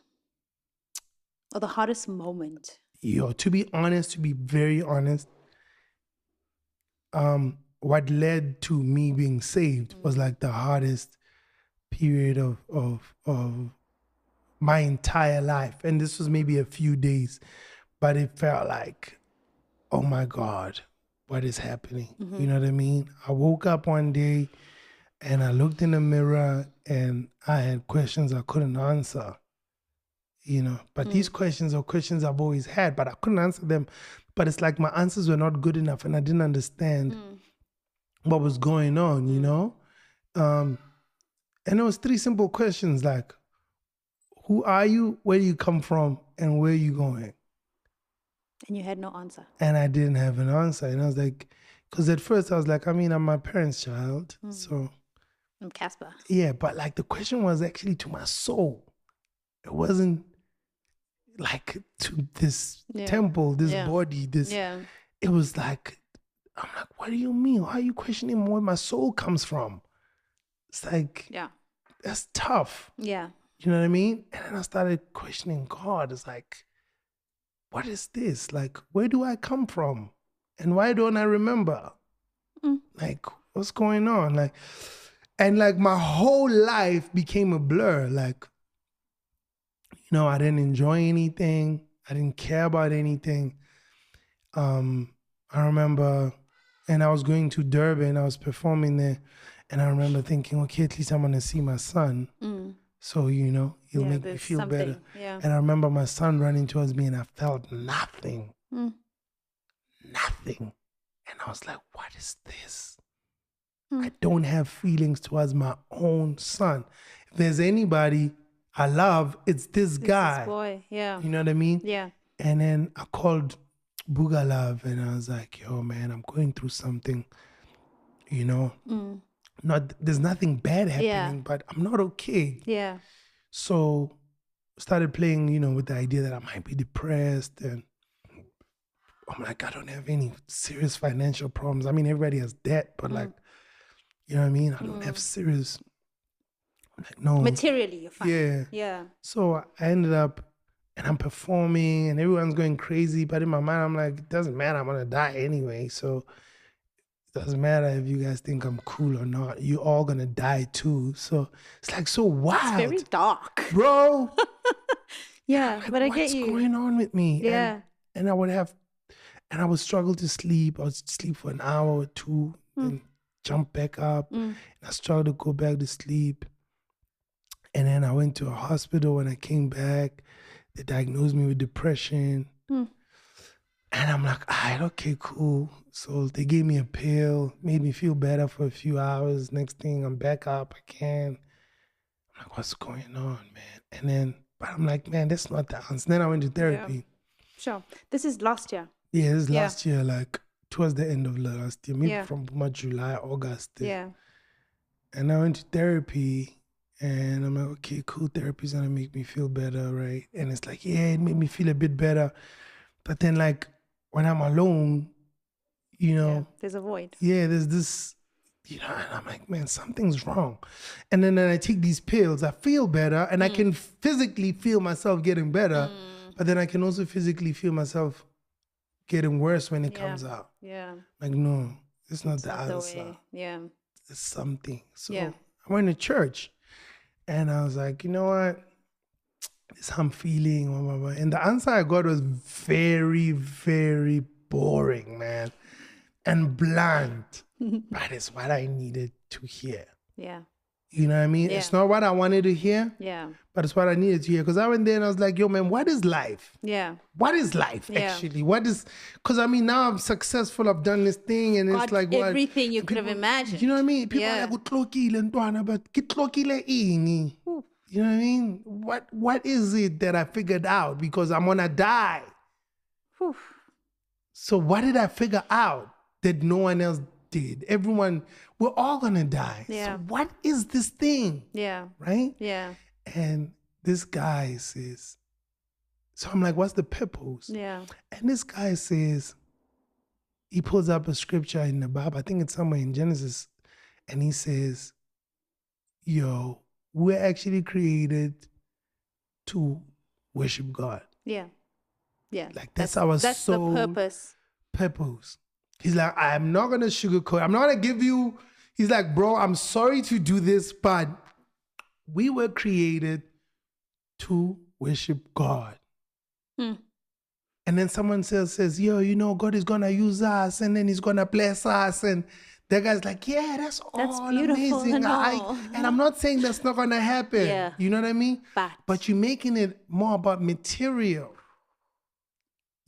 Or the hardest moment? Yo, to be very honest, what led to me being saved was like the hardest period of my entire life. And this was maybe a few days, but it felt like, oh my God, what is happening? You know what I mean? I woke up one day and I looked in the mirror and I had questions I couldn't answer. You know, but these questions are questions I've always had, but I couldn't answer them. But it's like my answers were not good enough and I didn't understand what was going on, you know? And it was 3 simple questions like, who are you, where do you come from, and where are you going? And you had no answer. And I didn't have an answer. And I was like, because at first I was like, I mean, I'm my parents' child, so. I'm Cassper. Yeah, but like the question was actually to my soul. It wasn't like to this temple, this body, this. Yeah. It was like, I'm like, what do you mean? Why are you questioning where my soul comes from? It's like, that's tough. Yeah. You know what I mean? And then I started questioning God. It's like, what is this? Like, where do I come from? And why don't I remember? Like, what's going on? Like, and like my whole life became a blur. Like, you know, I didn't enjoy anything. I didn't care about anything. I remember, and I was going to Durban, I was performing there, and I remember thinking, okay, at least I'm going to see my son. So, you know, he'll make me feel better. Yeah. And I remember my son running towards me and I felt nothing. Nothing. And I was like, what is this? I don't have feelings towards my own son. If there's anybody I love, it's this guy. This boy, yeah. You know what I mean? Yeah. And then I called Boogalove and I was like, yo, man, I'm going through something, you know? There's nothing bad happening, but I'm not okay. Yeah. So started playing, you know, with the idea that I might be depressed, and I'm like, I don't have any serious financial problems. I mean, everybody has debt, but like, you know what I mean? I don't have serious, like, no. Materially, you're fine. Yeah. Yeah. So I ended up, and I'm performing and everyone's going crazy, but in my mind, I'm like, it doesn't matter, I'm gonna die anyway. So it doesn't matter if you guys think I'm cool or not. You're all gonna die too. So it's like so wild. It's very dark. Bro. Yeah, like, but I get you. What's going on with me? Yeah. And I would struggle to sleep. I would sleep for an hour or two and jumped back up. And I struggled to go back to sleep. And then I went to a hospital. When I came back, they diagnosed me with depression. And I'm like, all right, okay, cool. So they gave me a pill, made me feel better for a few hours. Next thing, I'm back up again. I'm like, what's going on, man? And then, but I'm like, man, that's not the answer. Then I went to therapy. Yeah. Sure. This is last year. Yeah, this is last year, like towards the end of last year, maybe from July, August. Yeah. And I went to therapy, and I'm like, okay, cool, therapy's gonna make me feel better, right? And it's like, yeah, it made me feel a bit better. But then, like, when I'm alone, you know, there's a void. Yeah, there's this, you know, and I'm like, man, something's wrong. And then I take these pills, I feel better, and I can physically feel myself getting better, but then I can also physically feel myself getting worse when it comes out. Yeah. Like, no, it's not the answer. Yeah. It's something. So I went to church, and I was like, you know what? This I'm feeling, blah, blah, blah. And the answer I got was very, very boring, man, and blunt. But it's what I needed to hear. Yeah. You know what I mean? Yeah. It's not what I wanted to hear. Yeah. But it's what I needed to hear. Because I went there and I was like, yo, man, what is life? Yeah. What is life, actually? What is... Because, I mean, now I'm successful. I've done this thing. And it's like... everything you could have imagined. You know what I mean? People are like, but you know what I mean? What is it that I figured out? Because I'm going to die. Whew. So what did I figure out that no one else did? Everyone, we're all going to die. Yeah. So what is this thing? Yeah. Right? Yeah. And this guy says, so I'm like, what's the purpose? Yeah. And this guy says, he pulls up a scripture in the Bible, I think it's somewhere in Genesis, and he says, yo, we're actually created to worship God. Yeah. Yeah. Like that's our that's sole the purpose. He's like, I'm not going to sugarcoat. I'm not going to give you, he's like, bro, I'm sorry to do this, but we were created to worship God. And then someone says, yo, you know, God is going to use us and then he's going to bless us. And that guy's like, yeah, that's all beautiful amazing. And I'm not saying that's not going to happen. Yeah. You know what I mean? But you're making it more about material.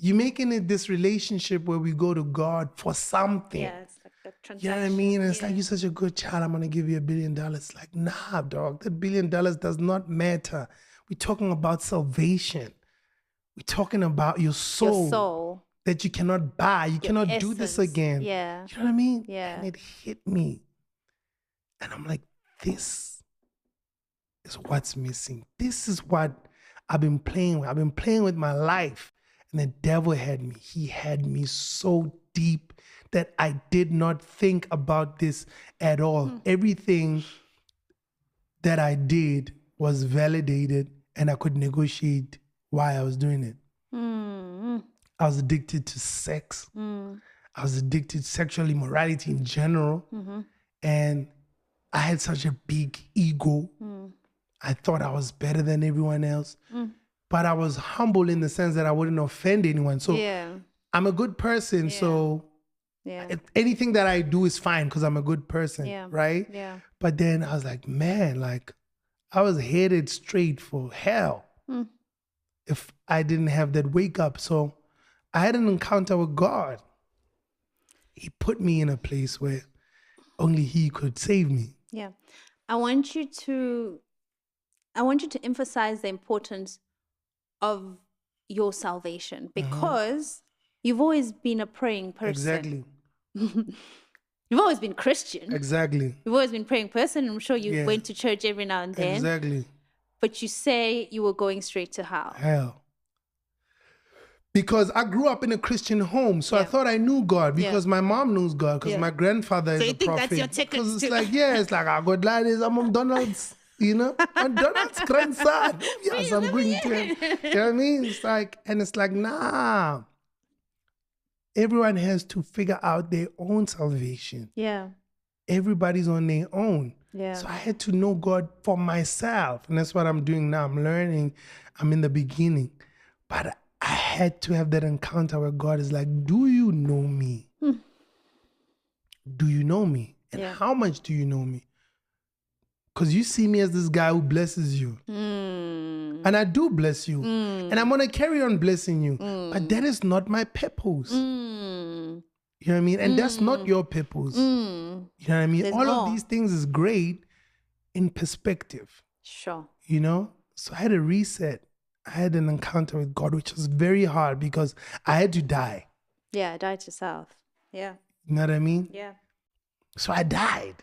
You're making it this relationship where we go to God for something. Yeah, it's like a transaction. You know what I mean? And it's like, you're such a good child, I'm going to give you $1 billion. Like, nah, dog, that $1 billion does not matter. We're talking about salvation. We're talking about your soul. That you cannot buy. You cannot do this again. Yeah. You know what I mean? Yeah. And it hit me. And I'm like, this is what's missing. This is what I've been playing with. I've been playing with my life. And the devil had me. He had me so deep that I did not think about this at all. Everything that I did was validated and I could negotiate why I was doing it. I was addicted to sex. I was addicted to sexual immorality in general. And I had such a big ego. I thought I was better than everyone else. But I was humble in the sense that I wouldn't offend anyone. So I'm a good person. So anything that I do is fine because I'm a good person, right? Yeah. But then I was like, man, like I was headed straight for hell if I didn't have that wake up. So I had an encounter with God. He put me in a place where only he could save me. Yeah. I want you to emphasize the importance of your salvation because you've always been a praying person. Exactly. You've always been Christian. Exactly. You've always been praying person. I'm sure you went to church every now and then. Exactly. But you say you were going straight to hell. Hell. Because I grew up in a Christian home, so I thought I knew God because my mom knows God, because my grandfather is a prophet. So you think that's your ticket? Because it's like, it's like, I got ladies, I'm McDonald's, you know? I'm Donald's grandson. Yes, I'm going to him. You know what I mean? It's like, and it's like, nah. Everyone has to figure out their own salvation. Yeah. Everybody's on their own. Yeah. So I had to know God for myself. And that's what I'm doing now. I'm learning. I'm in the beginning. But I had to have that encounter where God is like, do you know me? Do you know me? And how much do you know me? Because you see me as this guy who blesses you. And I do bless you. And I'm going to carry on blessing you. But that is not my purpose. You know what I mean? And that's not your purpose. You know what I mean? All of these things is great in perspective. Sure. You know? So I had a reset. I had an encounter with God, which was very hard because I had to die. Yeah, die to self. Yeah. You know what I mean? Yeah. So I died.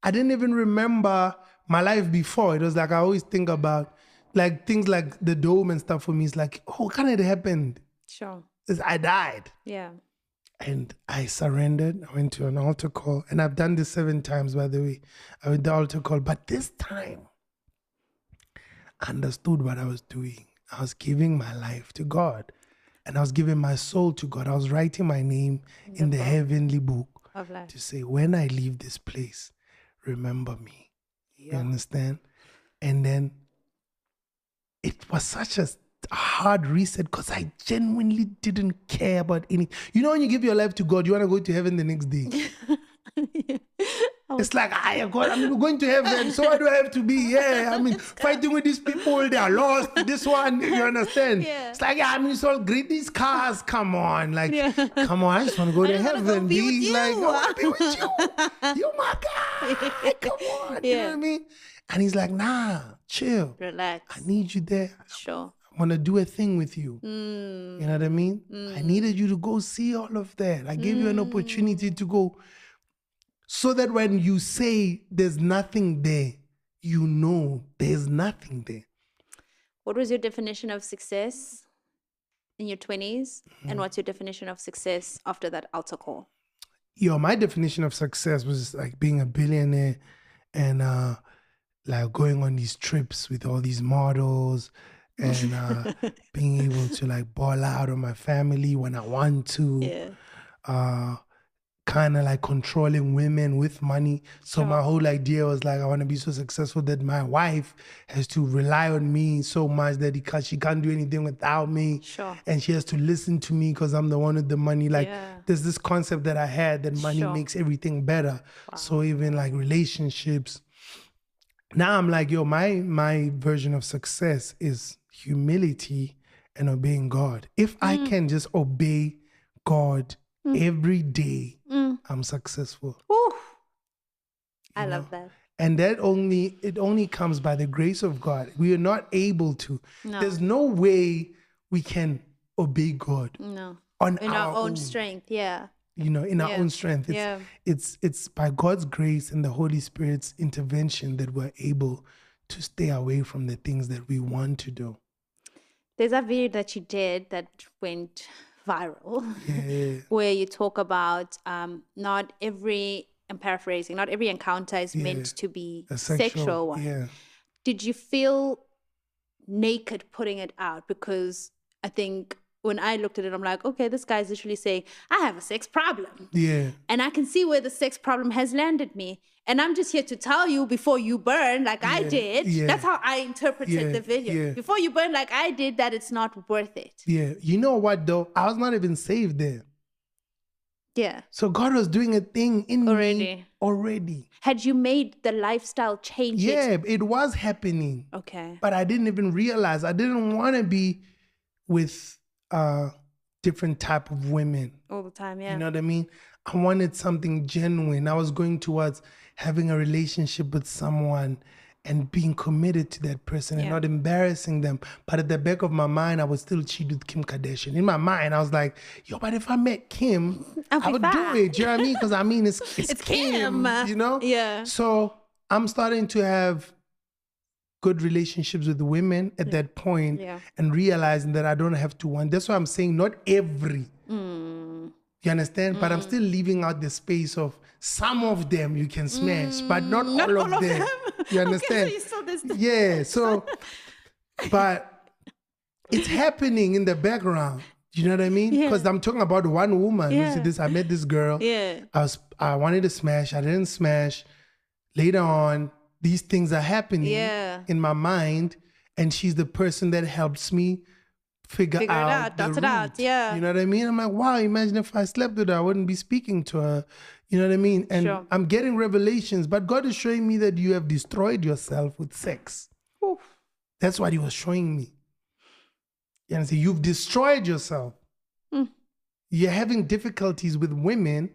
I didn't even remember my life before. It was like I always think about like things like the dome and stuff for me. It's like, oh, can it happen? Sure. I died. Yeah. And I surrendered. I went to an altar call. And I've done this 7 times, by the way. I went to the altar call. But this time, I understood what I was doing. I was giving my life to God. And I was giving my soul to God. I was writing my name in the heavenly book of life to say, when I leave this place, remember me. You understand? And then it was such a hard reset because I genuinely didn't care about anything. You know, when you give your life to God, you want to go to heaven the next day. It's like, God, I'm going to heaven, so why do I have to be here? I mean, fighting with these people, they are lost. This one, you understand? Yeah. It's like, I mean, it's all great. These cars, come on. Like, come on, I just want to go to heaven. Be like, I want to be with you. You're my guy. Come on. You know what I mean? And he's like, nah, chill. Relax. I need you there. Sure. I want to do a thing with you. You know what I mean? I needed you to go see all of that. I gave you an opportunity to go. So that when you say there's nothing there, you know there's nothing there. What was your definition of success in your 20s? And what's your definition of success after that altar call? My definition of success was like being a billionaire and like going on these trips with all these models and being able to like ball out on my family when I want to. Kind of like controlling women with money. So my whole idea was like, I want to be so successful that my wife has to rely on me so much that she can't do anything without me. Sure. And she has to listen to me because I'm the one with the money. Like there's this concept that I had that money makes everything better. Wow. So even like relationships. Now I'm like, my version of success is humility and obeying God. If I can just obey God every day, I'm successful. I love that. And it only comes by the grace of God. We are not able to. No. There's no way we can obey God. No. In our own strength, in our own strength. It's by God's grace and the Holy Spirit's intervention that we're able to stay away from the things that we want to do. There's a video that you did that went viral, where you talk about not every encounter is meant to be a sexual one. Yeah. Did you feel naked putting it out? Because I think when I looked at it, I'm like, okay, this guy's literally saying, I have a sex problem. Yeah. And I can see where the sex problem has landed me. And I'm just here to tell you before you burn like I did. Yeah. That's how I interpreted the video. Yeah. Before you burn like I did, that it's not worth it. Yeah. You know what, though? I was not even saved there. Yeah. So God was doing a thing in me already. Had you made the lifestyle change? Yeah, it was happening. Okay. But I didn't even realize. I didn't want to be with different type of women. All the time, yeah. You know what I mean? I wanted something genuine. I was going towards having a relationship with someone and being committed to that person and not embarrassing them. But at the back of my mind, I would still cheat with Kim Kardashian. In my mind, I was like, but if I met Kim, I would do it. You know what I mean? Because I mean, it's Kim, you know? Yeah. So I'm starting to have good relationships with women at that point and realizing that I don't have to want. That's why I'm saying not every. You understand? But I'm still leaving out the space of some of them you can smash, but not all of them. You understand? Okay, so you still yeah. So, but it's happening in the background. You know what I mean? Because I'm talking about one woman. You see this? I met this girl. Yeah. I wanted to smash. I didn't smash. Later on, these things are happening in my mind, and she's the person that helps me figure out the root. Yeah. You know what I mean? I'm like, wow, imagine if I slept with her, I wouldn't be speaking to her. You know what I mean? And I'm getting revelations, but God is showing me that you have destroyed yourself with sex. Oof. That's what he was showing me. You know, you've destroyed yourself. You're having difficulties with women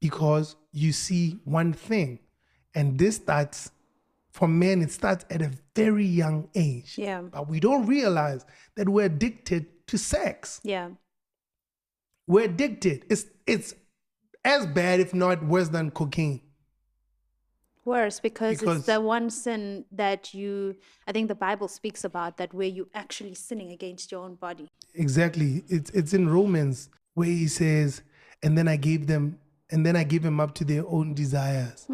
because you see one thing. And this starts, for men, it starts at a very young age. Yeah. But we don't realize that we're addicted to sex. Yeah. We're addicted. It's as bad, if not worse than cocaine. Worse, because it's the one sin that I think the Bible speaks about, that where you actually sinning against your own body. Exactly. It's in Romans where he says, and then I gave them up to their own desires.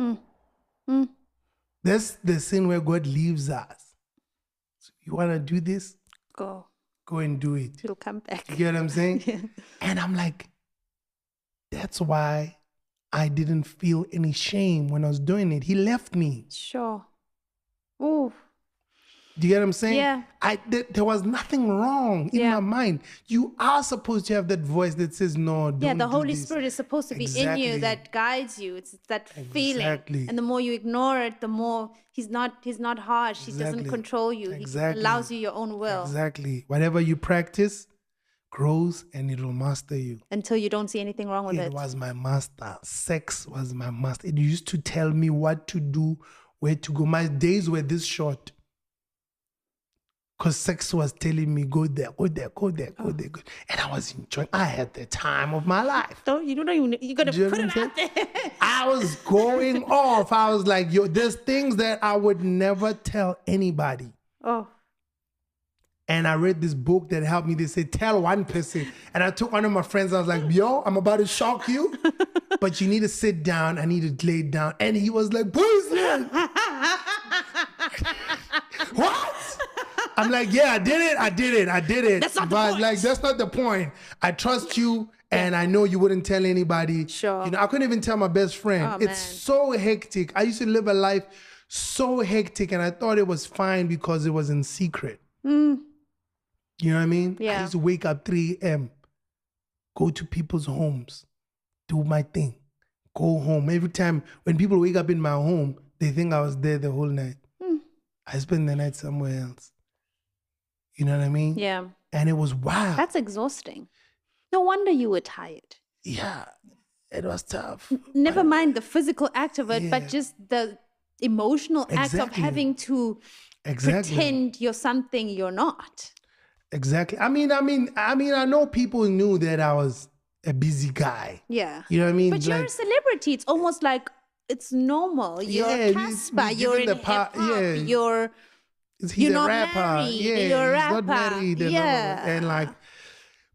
That's the sin where God leaves us. So you want to do this? Go and do it. It'll come back. You get what I'm saying? Yeah. And I'm like, that's why I didn't feel any shame when I was doing it. He left me. Sure. Ooh. Do you get what I'm saying? Yeah. There was nothing wrong in my mind. You are supposed to have that voice that says, no, don't do this. Yeah, the Holy Spirit is supposed to be in you, that guides you. It's that feeling. And the more you ignore it, the more he's not harsh. He doesn't control you. He allows you your own will. Exactly. Whatever you practice grows and it will master you. Until you don't see anything wrong with it. It was my master. Sex was my master. It used to tell me what to do, where to go. My days were this short. Because sex was telling me, go there, go there, go there, go there. And I was enjoying. I had the time of my life. You got to put it out there. I was going off. I was like, there's things that I would never tell anybody. Oh. And I read this book that helped me. They said, tell one person. And I took one of my friends. I was like, I'm about to shock you. But you need to sit down. I need to lay down. And he was like, poison. What? I'm like, yeah, I did it. That's not the point. Like, that's not the point. I trust you, and I know you wouldn't tell anybody. Sure. I couldn't even tell my best friend. Oh, it's so hectic. I used to live a life so hectic, and I thought it was fine because it was in secret. You know what I mean? Yeah. I used to wake up 3 a.m., go to people's homes, do my thing, go home. Every time when people wake up in my home, they think I was there the whole night. I spend the night somewhere else. You know what I mean? Yeah. And it was wild. That's exhausting. No wonder you were tired. Yeah, it was tough. Never mind the physical act of it, but just the emotional act of having to pretend you're something you're not. Exactly. I mean, I know people knew that I was a busy guy. Yeah. You know what I mean? But you're a celebrity. It's almost like it's normal. You're Cassper. You're in hip-hop. You're not rapper. married. Yeah, you're a rapper. Not married. And like,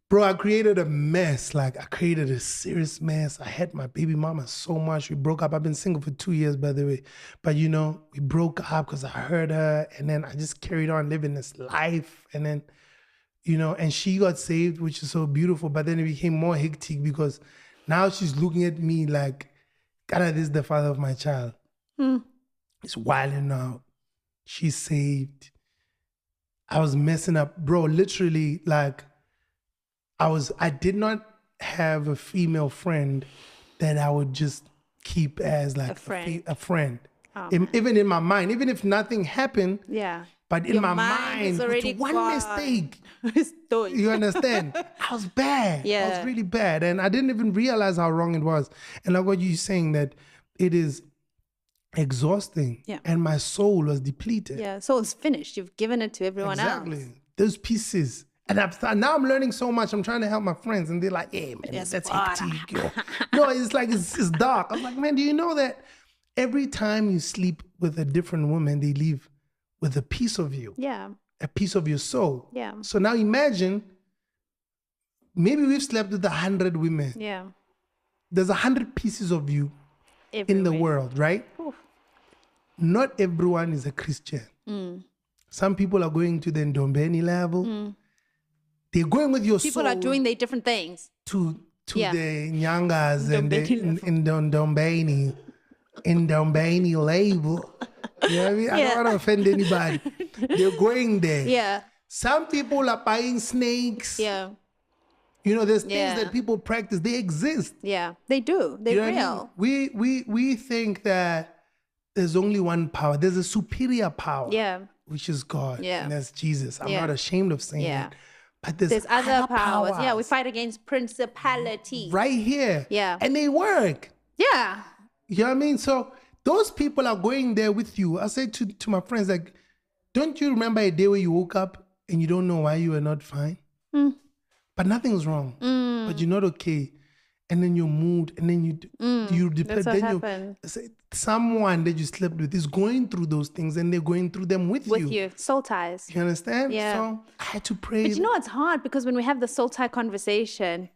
bro, I created a mess. Like, I created a serious mess. I had my baby mama so much. We broke up. I've been single for 2 years, by the way. But, we broke up because I heard her. And then I just carried on living this life. And then, and she got saved, which is so beautiful. But then it became more hectic because now she's looking at me like, God, this is the father of my child. It's wilding out. She's saved. I was messing up. Bro, literally, like, I did not have a female friend that I would just keep as like a friend. Oh, even in my mind, even if nothing happened. Yeah. But in my mind, with one mistake. You understand? I was bad. Yeah. I was really bad. And I didn't even realize how wrong it was. And like what you're saying, that it is exhausting. Yeah. And my soul was depleted. Yeah, so it's finished. You've given it to everyone else. Exactly. Those pieces. And now I'm learning so much. I'm trying to help my friends. And they're like, hey, man, that's hectic. No, it's like, it's dark. I'm like, man, do you know that every time you sleep with a different woman, they leave with a piece of you. Yeah. A piece of your soul. Yeah. So now imagine, maybe we've slept with 100 women. Yeah. There's 100 pieces of you in the world, right? Oof. Not everyone is a Christian. Some people are going to the Ndombeni level. They're going with your soul. People are doing their different things. To the Nyangas and the Ndombeni label. You know what I mean? I don't want to offend anybody. They're going there. Yeah. Some people are buying snakes. Yeah. You know, there's things that people practice. They exist. Yeah, they do. They're real. I mean? We think that there's only one power. There's a superior power. Yeah. Which is God. Yeah. And that's Jesus. I'm not ashamed of saying it. But there's other powers. Yeah, we fight against principalities. Right here. Yeah. And they work. Yeah. You know what I mean? So those people are going there with you. I say to my friends, like, don't you remember a day where you woke up and you don't know why you were not fine? But nothing's wrong. But you're not okay. And then your mood, and then you depend. That's what happened. Someone that you slept with is going through those things, and they're going through them with you. With you, soul ties. You understand? Yeah. So I had to pray. But you know, it's hard because when we have the soul tie conversation,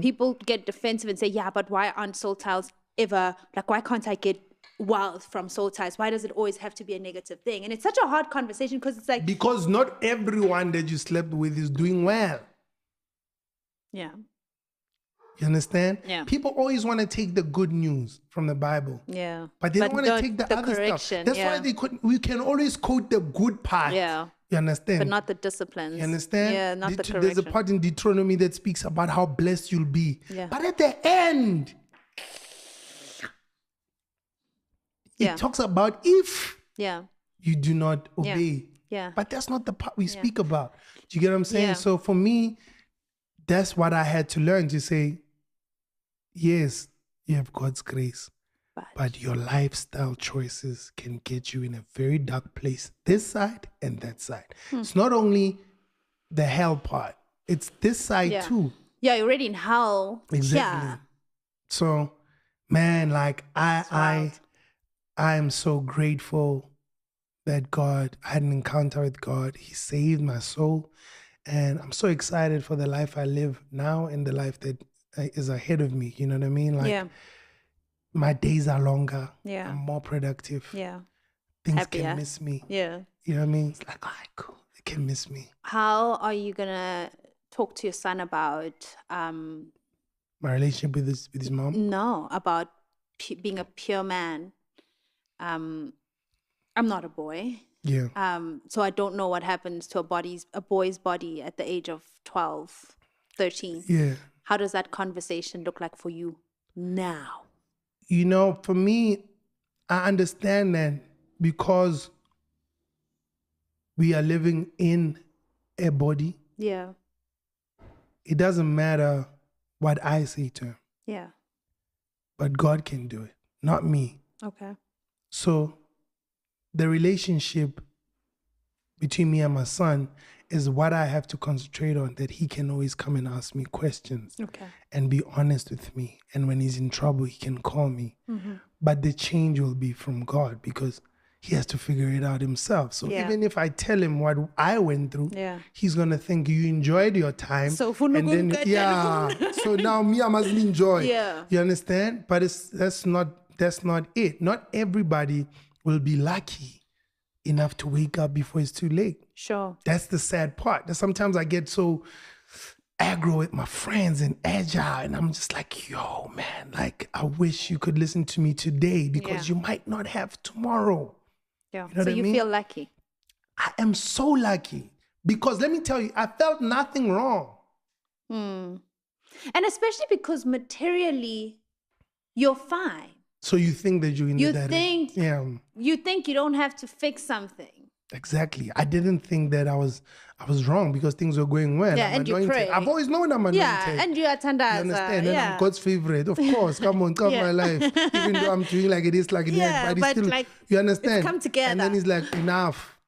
people get defensive and say, "Yeah, but why aren't soul ties ever like? Why can't I get wealth from soul ties? Why does it always have to be a negative thing?" And it's such a hard conversation because it's like because not everyone that you slept with is doing well. Yeah. You understand? Yeah. People always want to take the good news from the Bible. Yeah. But they don't want to take the other stuff. That's why we can always quote the good part. Yeah. You understand? But not the disciplines. You understand? Yeah, not the correction. There's a part in Deuteronomy that speaks about how blessed you'll be. Yeah. But at the end, it talks about if you do not obey. Yeah. But that's not the part we speak about. Do you get what I'm saying? Yeah. So for me, that's what I had to learn to say, yes, you have God's grace, but your lifestyle choices can get you in a very dark place, this side and that side. It's not only the hell part, it's this side too. Yeah, you're already in hell. Exactly. Yeah. So, man, like I am so grateful that God, I had an encounter with God. He saved my soul. And I'm so excited for the life I live now and the life that is ahead of me. You know what I mean? Like, my days are longer. Yeah. I'm more productive. Yeah. Things Happier. can miss me. Yeah. You know what I mean? It's like, all right, cool. They can miss me. How are you going to talk to your son about... my relationship with his mom? No, about being a pure man. I'm not a boy. Yeah. So I don't know what happens to a boy's body at the age of 12, 13. Yeah. How does that conversation look like for you now? You know, for me, I understand that because we are living in a body. Yeah. It doesn't matter what I say to him. Yeah. But God can do it, not me. Okay. So the relationship between me and my son is what I have to concentrate on, that he can always come and ask me questions and be honest with me. And when he's in trouble, he can call me. But the change will be from God because he has to figure it out himself. So even if I tell him what I went through, he's going to think you enjoyed your time. So and then, so now me, I must enjoy. Yeah. You understand? But that's not it. Not everybody will be lucky enough to wake up before it's too late. Sure. That's the sad part. That sometimes I get so aggro with my friends and agile, and I'm just like, yo, man, like, I wish you could listen to me today because you might not have tomorrow. Yeah. You know so what you I mean? feel lucky. I am so lucky because let me tell you, I felt nothing wrong. And especially because materially, you're fine. So you think that you're in the direct. You think you don't have to fix something. Exactly. I didn't think that I was wrong because things were going well. Yeah, I'm and anointed. you pray. I've always known I'm anointed. Yeah, and you attend us. You understand? And I'm God's favorite. Of course. Come on, come my life. Even though I'm doing like it is, like it is. But it's still, like, you understand? it's come together. And then he's like, enough.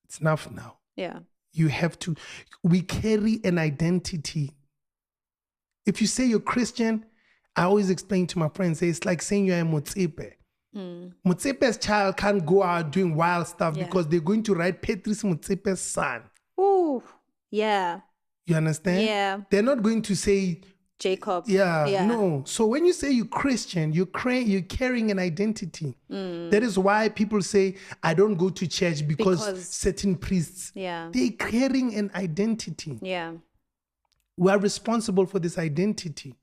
It's enough now. Yeah. You have to. We carry an identity. If you say you're Christian, I always explain to my friends, say it's like saying you're a Motsepe. Motsepe's child can't go out doing wild stuff because they're going to write Patrice Motsepe's son. Ooh, yeah. You understand? Yeah. They're not going to say Jacob. Yeah, no. So when you say you're Christian, you're carrying an identity. That is why people say, I don't go to church because certain priests, they're carrying an identity. Yeah. We are responsible for this identity.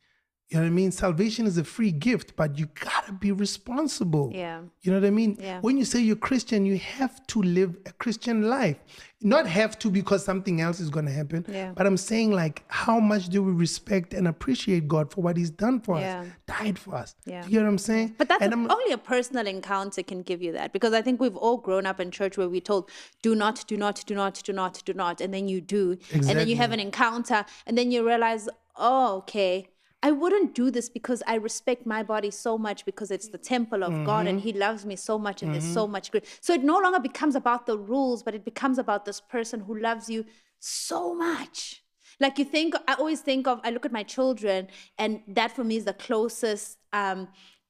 You know what I mean? Salvation is a free gift, but you gotta be responsible. Yeah. You know what I mean? Yeah. When you say you're Christian, you have to live a Christian life. Not have to because something else is gonna happen. Yeah. But I'm saying, like, how much do we respect and appreciate God for what He's done for us, died for us? Yeah. Do you get what I'm saying? But that's only a personal encounter can give you that, because I think we've all grown up in church where we're told, do not, do not, do not, do not, do not, and then you do, and then you have an encounter, and then you realize, oh, okay, I wouldn't do this because I respect my body so much, because it's the temple of God and He loves me so much, and there's so much good. So it no longer becomes about the rules, but it becomes about this person who loves you so much. Like I always think of, I look at my children, and that for me is the closest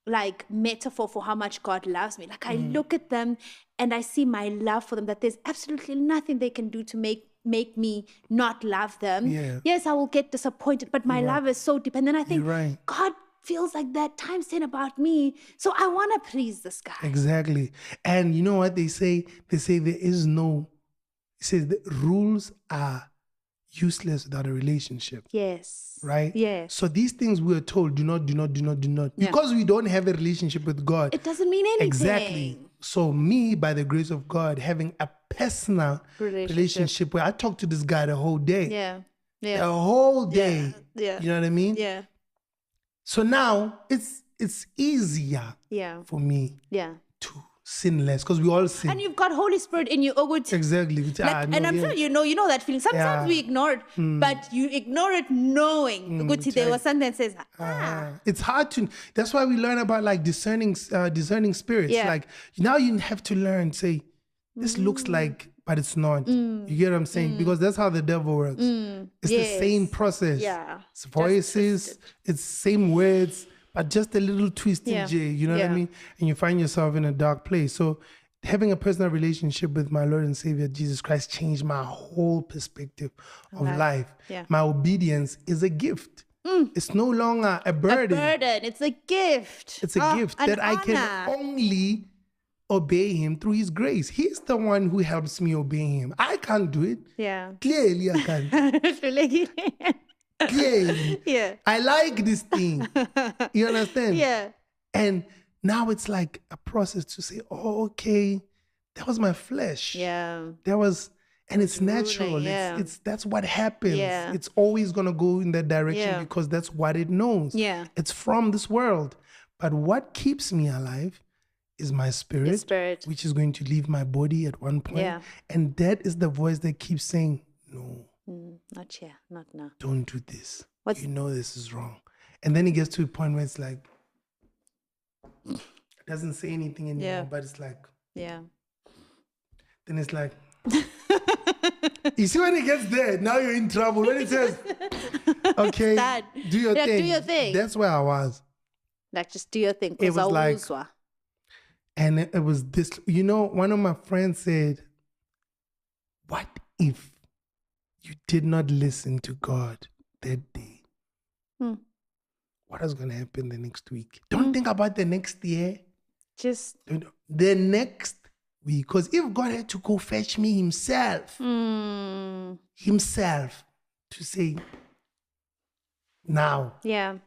like metaphor for how much God loves me. Like I look at them and I see my love for them, that there's absolutely nothing they can do to make me not love them. Yeah. Yes, I will get disappointed, but my love is so deep. And then I think, right. God feels like that times 10 about me. So I want to please this guy. Exactly. And you know what they say? They say there is no, it says the rules are useless without a relationship. Yes. Right? Yes. So these things we are told, do not, do not, do not, do not. Because we don't have a relationship with God. It doesn't mean anything. Exactly. So me, by the grace of God, having a personal relationship where I talk to this guy the whole day. Yeah. Yeah. The whole day. Yeah. You know what I mean? Yeah. So now it's easier for me to sin less, because we all sin. And you've got Holy Spirit in you. Exactly. And I'm sure you know that feeling. Sometimes we ignore it, but you ignore it knowing there was something that says, It's hard to, that's why we learn about like discerning spirits. Like now you have to learn, say, this looks like, but it's not. You get what I'm saying? Because that's how the devil works. It's the same process. Yeah. It's voices, it's same words, but just a little twist in J, you know what I mean? And you find yourself in a dark place. So having a personal relationship with my Lord and Savior, Jesus Christ, changed my whole perspective of life. Yeah. My obedience is a gift. It's no longer a burden. It's a gift. It's a gift that I can only obey Him through His grace. He's the one who helps me obey Him. I can't do it. Yeah. Clearly I can. Clearly. Yeah. I like this thing. You understand? Yeah. And now it's like a process to say, oh, okay, that was my flesh. Yeah. That was, and it's natural. It's that's what happens. Yeah. It's always gonna go in that direction because that's what it knows. Yeah. It's from this world. But what keeps me alive is my spirit, which is going to leave my body at one point. Yeah. And that is the voice that keeps saying, no. Not here, not now. Don't do this. You know this is wrong. And then it gets to a point where it's like, it doesn't say anything anymore, but it's like, then it's like, you see when it gets there, now you're in trouble. When it says, okay, do your thing. Do your thing. That's where I was. Like, just do your thing. It was like, and it was this, you know, one of my friends said, what if you did not listen to God that day? What is going to happen the next week? Don't think about the next year. Just the next week. Because if God had to go fetch me himself to say, now. Yeah.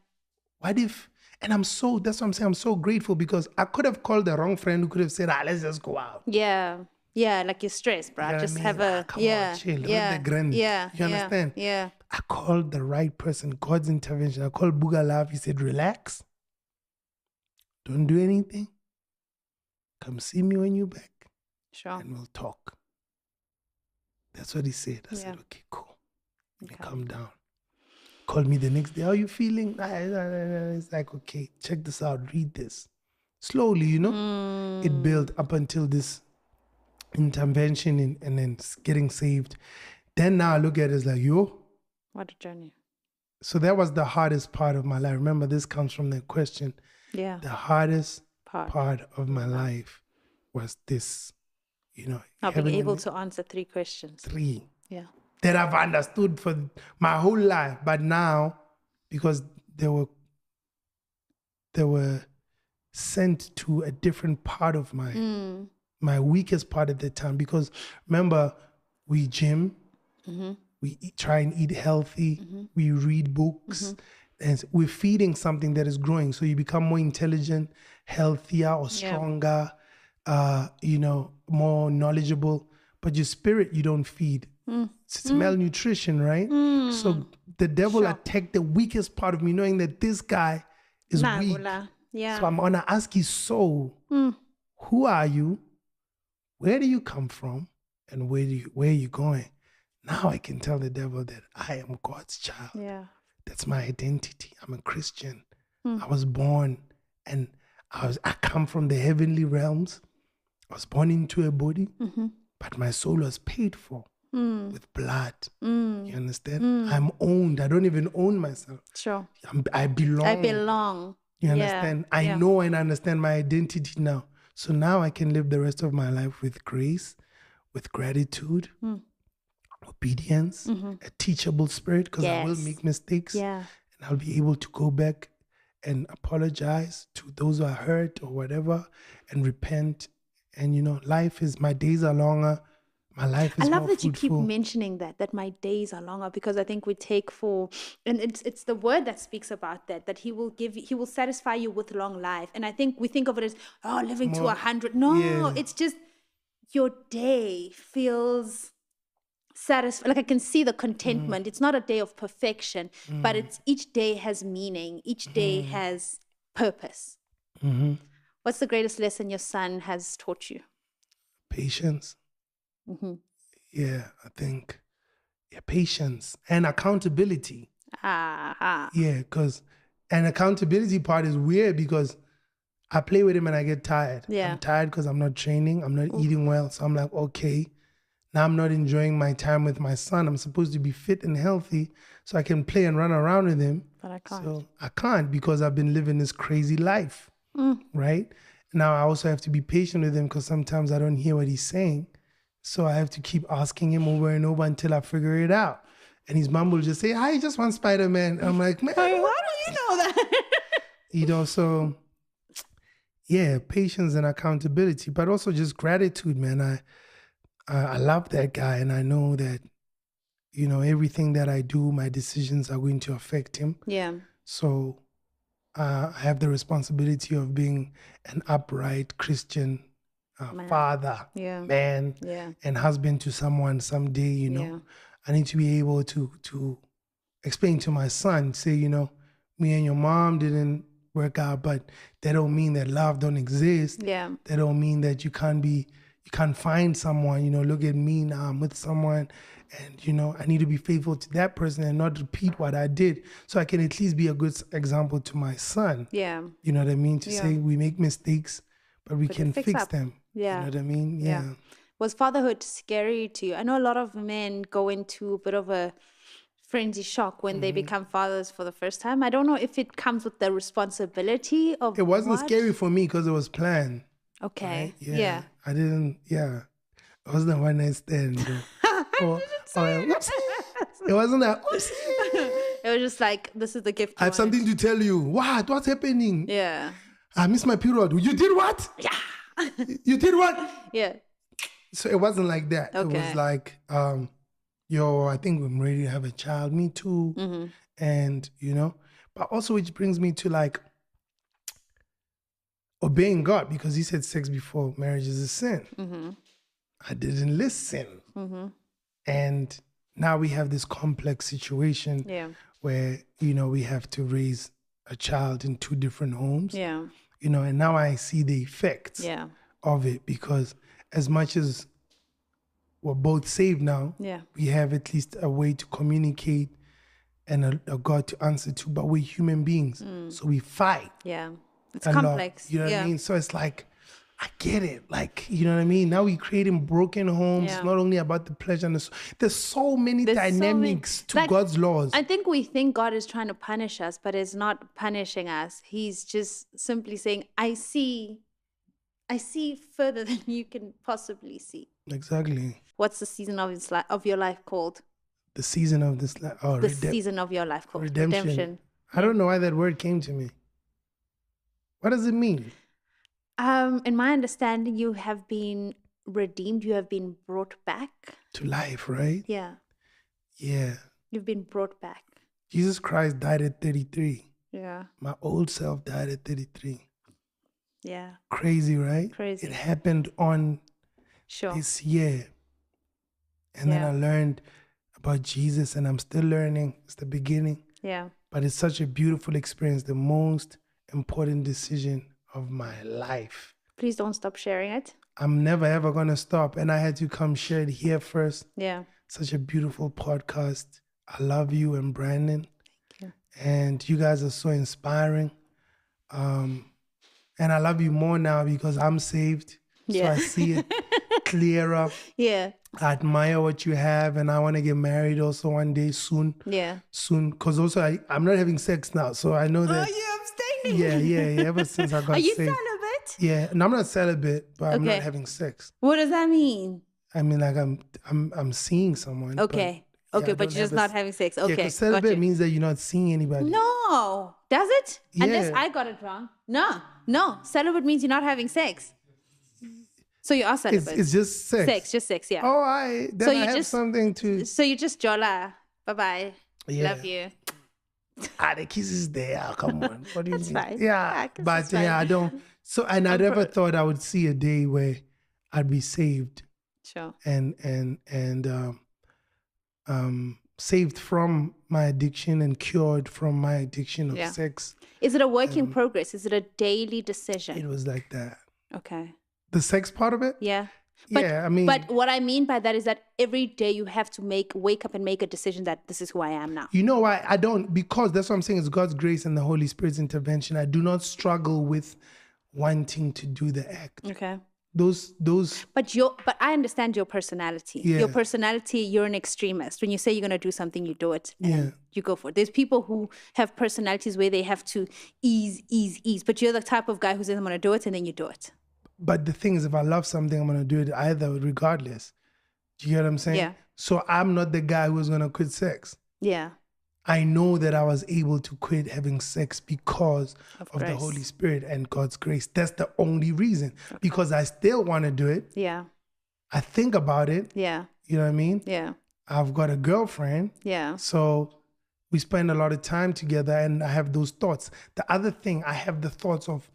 What if, and that's what I'm saying, I'm so grateful, because I could have called the wrong friend who could have said, let's just go out. Yeah. Yeah, like you're stressed, bro. Just have a come on, chill. Yeah. You understand? Yeah. I called the right person, God's intervention. I called Bugalav. He said, relax. Don't do anything. Come see me when you're back. Sure. And we'll talk. That's what he said. I said, okay, cool. Let me calm down. Called me the next day. How are you feeling? It's like, okay, check this out. Read this. Slowly, you know, it built up until this intervention and then getting saved. Then now I look at it as like, what a journey. So that was the hardest part of my life. Remember, this comes from the question. Yeah. The hardest part of my life was this, you know. Not being able to answer 3 questions. 3. Yeah. That I've understood for my whole life. But now, because they were sent to a different part of my weakest part at the time. Because remember, we gym, we try and eat healthy, we read books, And we're feeding something that is growing. So you become more intelligent, healthier or stronger, more knowledgeable. But your spirit, you don't feed. It's malnutrition, right? So the devil attacked the weakest part of me, knowing that this guy is weak. Yeah. So I'm going to ask his soul, who are you? Where do you come from? And where are you going? Now I can tell the devil that I am God's child. Yeah. That's my identity. I'm a Christian. I was born and I come from the heavenly realms. I was born into a body, but my soul was paid for with blood. You understand? I'm owned. I don't even own myself. Sure. I belong. I belong. You understand? I know and understand my identity now. So now I can live the rest of my life with grace, with gratitude, obedience, a teachable spirit, because I will make mistakes. Yeah. And I'll be able to go back and apologize to those who are hurt or whatever and repent. And, my days are longer. My life is more fruitful. I love that you keep mentioning that my days are longer, because I think we take and it's the word that speaks about that he will satisfy you with long life. And I think we think of it as, living to 100. No, it's just your day feels satisfied. Like I can see the contentment. It's not a day of perfection, but it's each day has meaning. Each day has purpose. What's the greatest lesson your son has taught you? Patience. Yeah, I think patience and accountability. Yeah, because an accountability part is weird because I play with him and I get tired. Yeah. I'm tired because I'm not training. I'm not eating well. So I'm like, okay, now I'm not enjoying my time with my son. I'm supposed to be fit and healthy so I can play and run around with him. But I can't. So I can't because I've been living this crazy life, right? Now I also have to be patient with him because sometimes I don't hear what he's saying. So I have to keep asking him over and over until I figure it out. And his mom will just say, I just want Spider-Man. I'm like, man, how do you know that? So yeah, patience and accountability, but also just gratitude, man. I love that guy, and I know that, everything that I do, my decisions are going to affect him. Yeah. So I have the responsibility of being an upright Christian father, man, and husband to someone someday, I need to be able to explain to my son, say, me and your mom didn't work out, but that don't mean that love don't exist. Yeah. That don't mean that you can't find someone, look at me now, I'm with someone and, I need to be faithful to that person and not repeat what I did. So I can at least be a good example to my son. Yeah. You know what I mean? To say we make mistakes, but we can fix them. Yeah. You know what I mean? Yeah. Was fatherhood scary to you? I know a lot of men go into a bit of a frenzy shock when they become fathers for the first time. I don't know if it comes with the responsibility of It wasn't scary for me because it was planned. Okay. Right? Yeah. I didn't, it wasn't a one night stand. Whoops. It wasn't that. It was just like, this is the gift. I have something to tell you. What? What's happening? Yeah. I missed my period. You did what? Yeah. You did what? Yeah. So it wasn't like that. Okay. It was like, I think we're ready to have a child. Me too. And, but also which brings me to like obeying God, because he said sex before marriage is a sin. I didn't listen. And now we have this complex situation where, we have to raise a child in two different homes. Yeah. And now I see the effects of it, because as much as we're both saved now, we have at least a way to communicate and a God to answer to, but we're human beings. So we fight. Yeah. It's complex. You know what I mean? So it's like, I get it. Like, you know what I mean? Now we're creating broken homes. It's not only about the pleasure. And there's so many dynamics to God's laws. I think we think God is trying to punish us, but it's not punishing us. He's just simply saying, I see further than you can possibly see. Exactly. What's the season of your life called? The season of this life. Oh, season of your life called redemption. I don't know why that word came to me. What does it mean? In my understanding, you have been redeemed. You have been brought back to life, right? Yeah. Yeah. You've been brought back. Jesus Christ died at 33. Yeah. My old self died at 33. Yeah. Crazy, right? Crazy. It happened on this year. And then I learned about Jesus, and I'm still learning. It's the beginning. Yeah. But it's such a beautiful experience, the most important decision of my life. Please don't stop sharing it. I'm never, ever going to stop. And I had to come share it here first. Yeah. Such a beautiful podcast. I love you and Brandon. Thank you. And you guys are so inspiring. And I love you more now because I'm saved. So I see it clearer. Yeah. I admire what you have, and I want to get married also one day soon. Yeah. Soon. Because also I'm not having sex now. So I know that. Oh, you're abstaining? Yeah. Ever since I got saved. Are you celibate? Yeah. And I'm not celibate, but I'm not having sex. What does that mean? I mean, like I'm seeing someone. Okay. But you're just not having sex. Okay. Because celibate means that you're not seeing anybody. No. Does it? Yeah. Unless I got it wrong. No. Celibate means you're not having sex. So you are celibate. It's just sex. Just sex, yeah. Oh, then I have something to... So you just jola. Bye-bye. Yeah. Love you. The kiss is there. Come on. What do you mean? Fine. Yeah. But I don't... So, and I never thought I would see a day where I'd be saved. Sure. And saved from my addiction and cured from my addiction of sex. Is it a work in progress? Is it a daily decision? It was like that. Okay. The sex part of it? Yeah. But what I mean by that is that every day you have to wake up and make a decision that this is who I am now. You know why? I don't, because that's what I'm saying, is God's grace and the Holy Spirit's intervention. I do not struggle with wanting to do the act. Okay. Those. But I understand your personality. Yeah. Your personality, you're an extremist. When you say you're going to do something, you do it. Yeah. You go for it. There's people who have personalities where they have to ease. But you're the type of guy who says, I'm going to do it, and then you do it. But the thing is, if I love something, I'm going to do it either, regardless. Do you get what I'm saying? Yeah. So I'm not the guy who's going to quit sex. Yeah. I know that I was able to quit having sex because of the Holy Spirit and God's grace. That's the only reason. Okay. Because I still want to do it. Yeah. I think about it. Yeah. You know what I mean? Yeah. I've got a girlfriend. Yeah. So we spend a lot of time together, and I have those thoughts. The other thing, I have the thoughts of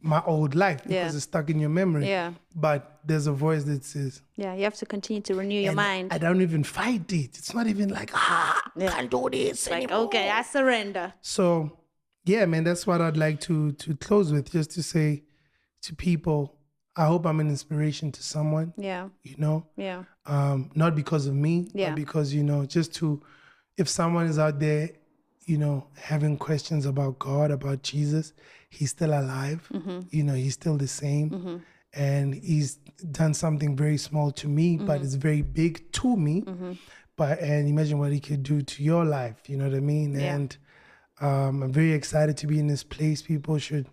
my old life because it's stuck in your memory. Yeah. But there's a voice that says... Yeah, you have to continue to renew your mind. I don't even fight it. It's not even like, can't do this anymore. Okay, I surrender. So, yeah, man, that's what I'd like to close with, just to say to people, I hope I'm an inspiration to someone. Yeah. You know? Yeah. Not because of me, but because, just to, if someone is out there, having questions about God, about Jesus, he's still alive. Mm-hmm. He's still the same. Mm-hmm. And he's done something very small to me, but it's very big to me. Mm-hmm. And imagine what he could do to your life. You know what I mean? Yeah. And I'm very excited to be in this place. People should,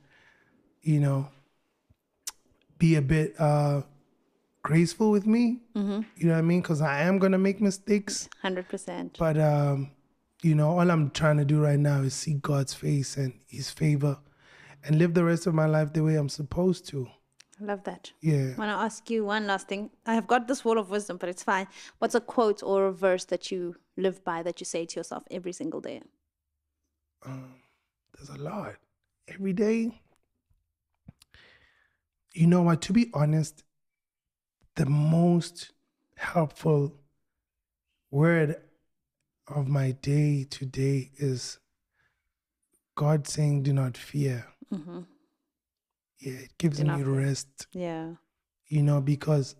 be a bit graceful with me. Mm-hmm. You know what I mean? Because I am going to make mistakes. 100%. But, all I'm trying to do right now is see God's face and his favor and live the rest of my life the way I'm supposed to. I love that. Yeah. I want to ask you one last thing. I have got this word of wisdom, but it's fine. What's a quote or a verse that you live by, that you say to yourself every single day? There's a lot. Every day. You know what? To be honest, the most helpful word of my day to day is God saying, do not fear. Mm-hmm. Yeah, it gives me rest. Yeah. Because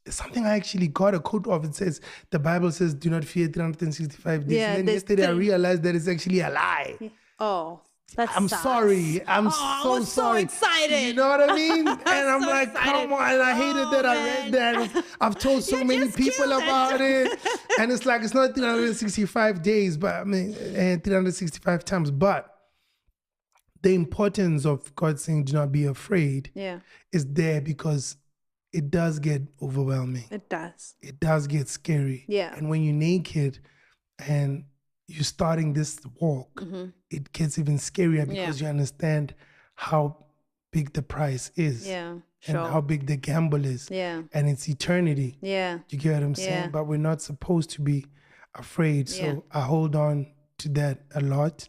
it's something I actually got a quote of. It says, the Bible says, do not fear 365 days. Yeah, and then yesterday I realized that it's actually a lie. Oh, I'm sorry. I'm so sorry. Excited. You know what I mean? And I'm so like, excited. Come on. And I hated that I read that. I've told so many people about it. And it's like, it's not 365 days, but 365 times. But the importance of God saying, do not be afraid, is there because it does get overwhelming. It does. It does get scary. Yeah. And when you're naked and you're starting this walk, it gets even scarier because you understand how big the price is. Yeah, sure. And how big the gamble is. Yeah. And it's eternity. Yeah. You get what I'm saying? But we're not supposed to be afraid. So I hold on to that a lot,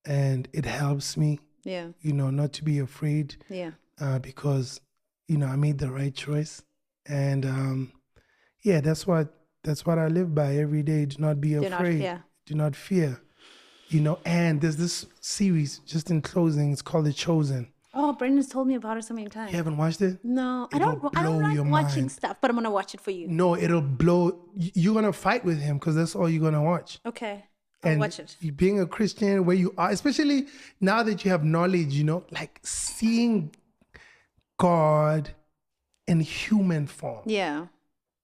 and it helps me, not to be afraid. Because, I made the right choice. And that's what I live by every day. Do not be afraid. Do not fear. And there's this series, just in closing, it's called The Chosen. Oh, Brendan's told me about it so many times. You haven't watched it? No, I don't like watching stuff, but I'm going to watch it for you. No, it'll blow. You're going to fight with him because that's all you're going to watch. Okay. I'll watch it. Being a Christian, where you are, especially now that you have knowledge, like seeing God in human form. Yeah.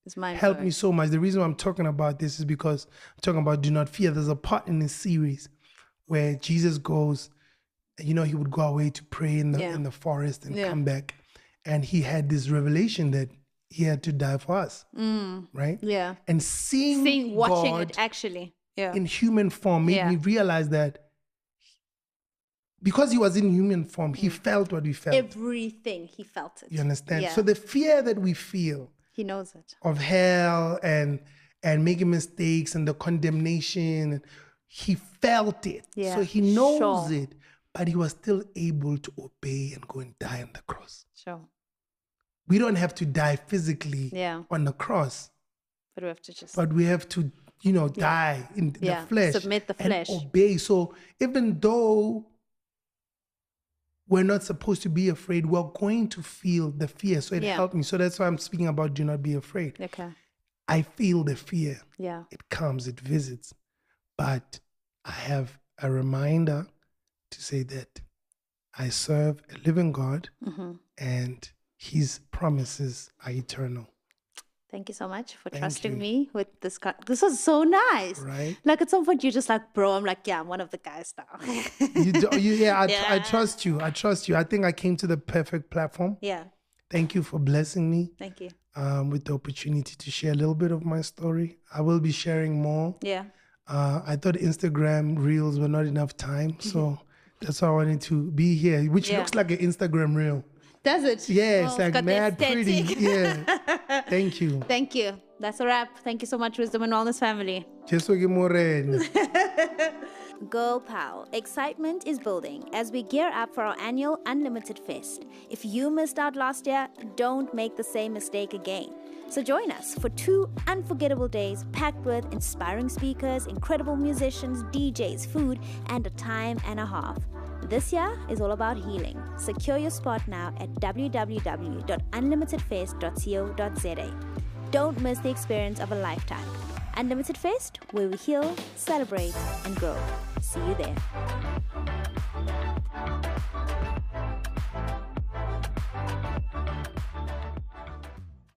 It's helped me so much. The reason why I'm talking about this is because I'm talking about do not fear. There's a part in this series where Jesus goes, he would go away to pray in the forest and come back. And he had this revelation that he had to die for us. Right? Yeah. And watching God it actually. Yeah. In human form made me realize that because he was in human form, he felt what we felt. Everything, he felt it. You understand? Yeah. So the fear that we feel, he knows it, of hell and making mistakes and the condemnation, he felt it. Yeah. So he knows it, but he was still able to obey and go and die on the cross. Sure. We don't have to die physically on the cross. But we have to just... But we have to, die in the flesh. Submit the flesh. And obey. So even though we're not supposed to be afraid, we're going to feel the fear. So it helped me. So that's why I'm speaking about do not be afraid. Okay. I feel the fear. Yeah. It comes, it visits. But I have a reminder to say that I serve a living God and his promises are eternal. Thank you so much for trusting me with this. This was so nice. Right? Like at some point you're just like, bro, I'm like, yeah, I'm one of the guys now. I trust you. I trust you. I think I came to the perfect platform. Yeah. Thank you for blessing me. Thank you. With the opportunity to share a little bit of my story. I will be sharing more. Yeah. I thought Instagram reels were not enough time. So that's why I wanted to be here, which looks like an Instagram reel. Does it? Yeah, it's like mad pretty. Yeah. Thank you. Thank you. That's a wrap. Thank you so much, Wisdom and Wellness family. Girl pal, excitement is building as we gear up for our annual Unlimited Fest. If you missed out last year, don't make the same mistake again. So join us for 2 unforgettable days packed with inspiring speakers, incredible musicians, DJs, food, and a time and a half. This year is all about healing. Secure your spot now at www.unlimitedfest.co.za. Don't miss the experience of a lifetime. Unlimited Fest, where we heal, celebrate, and grow. See you there.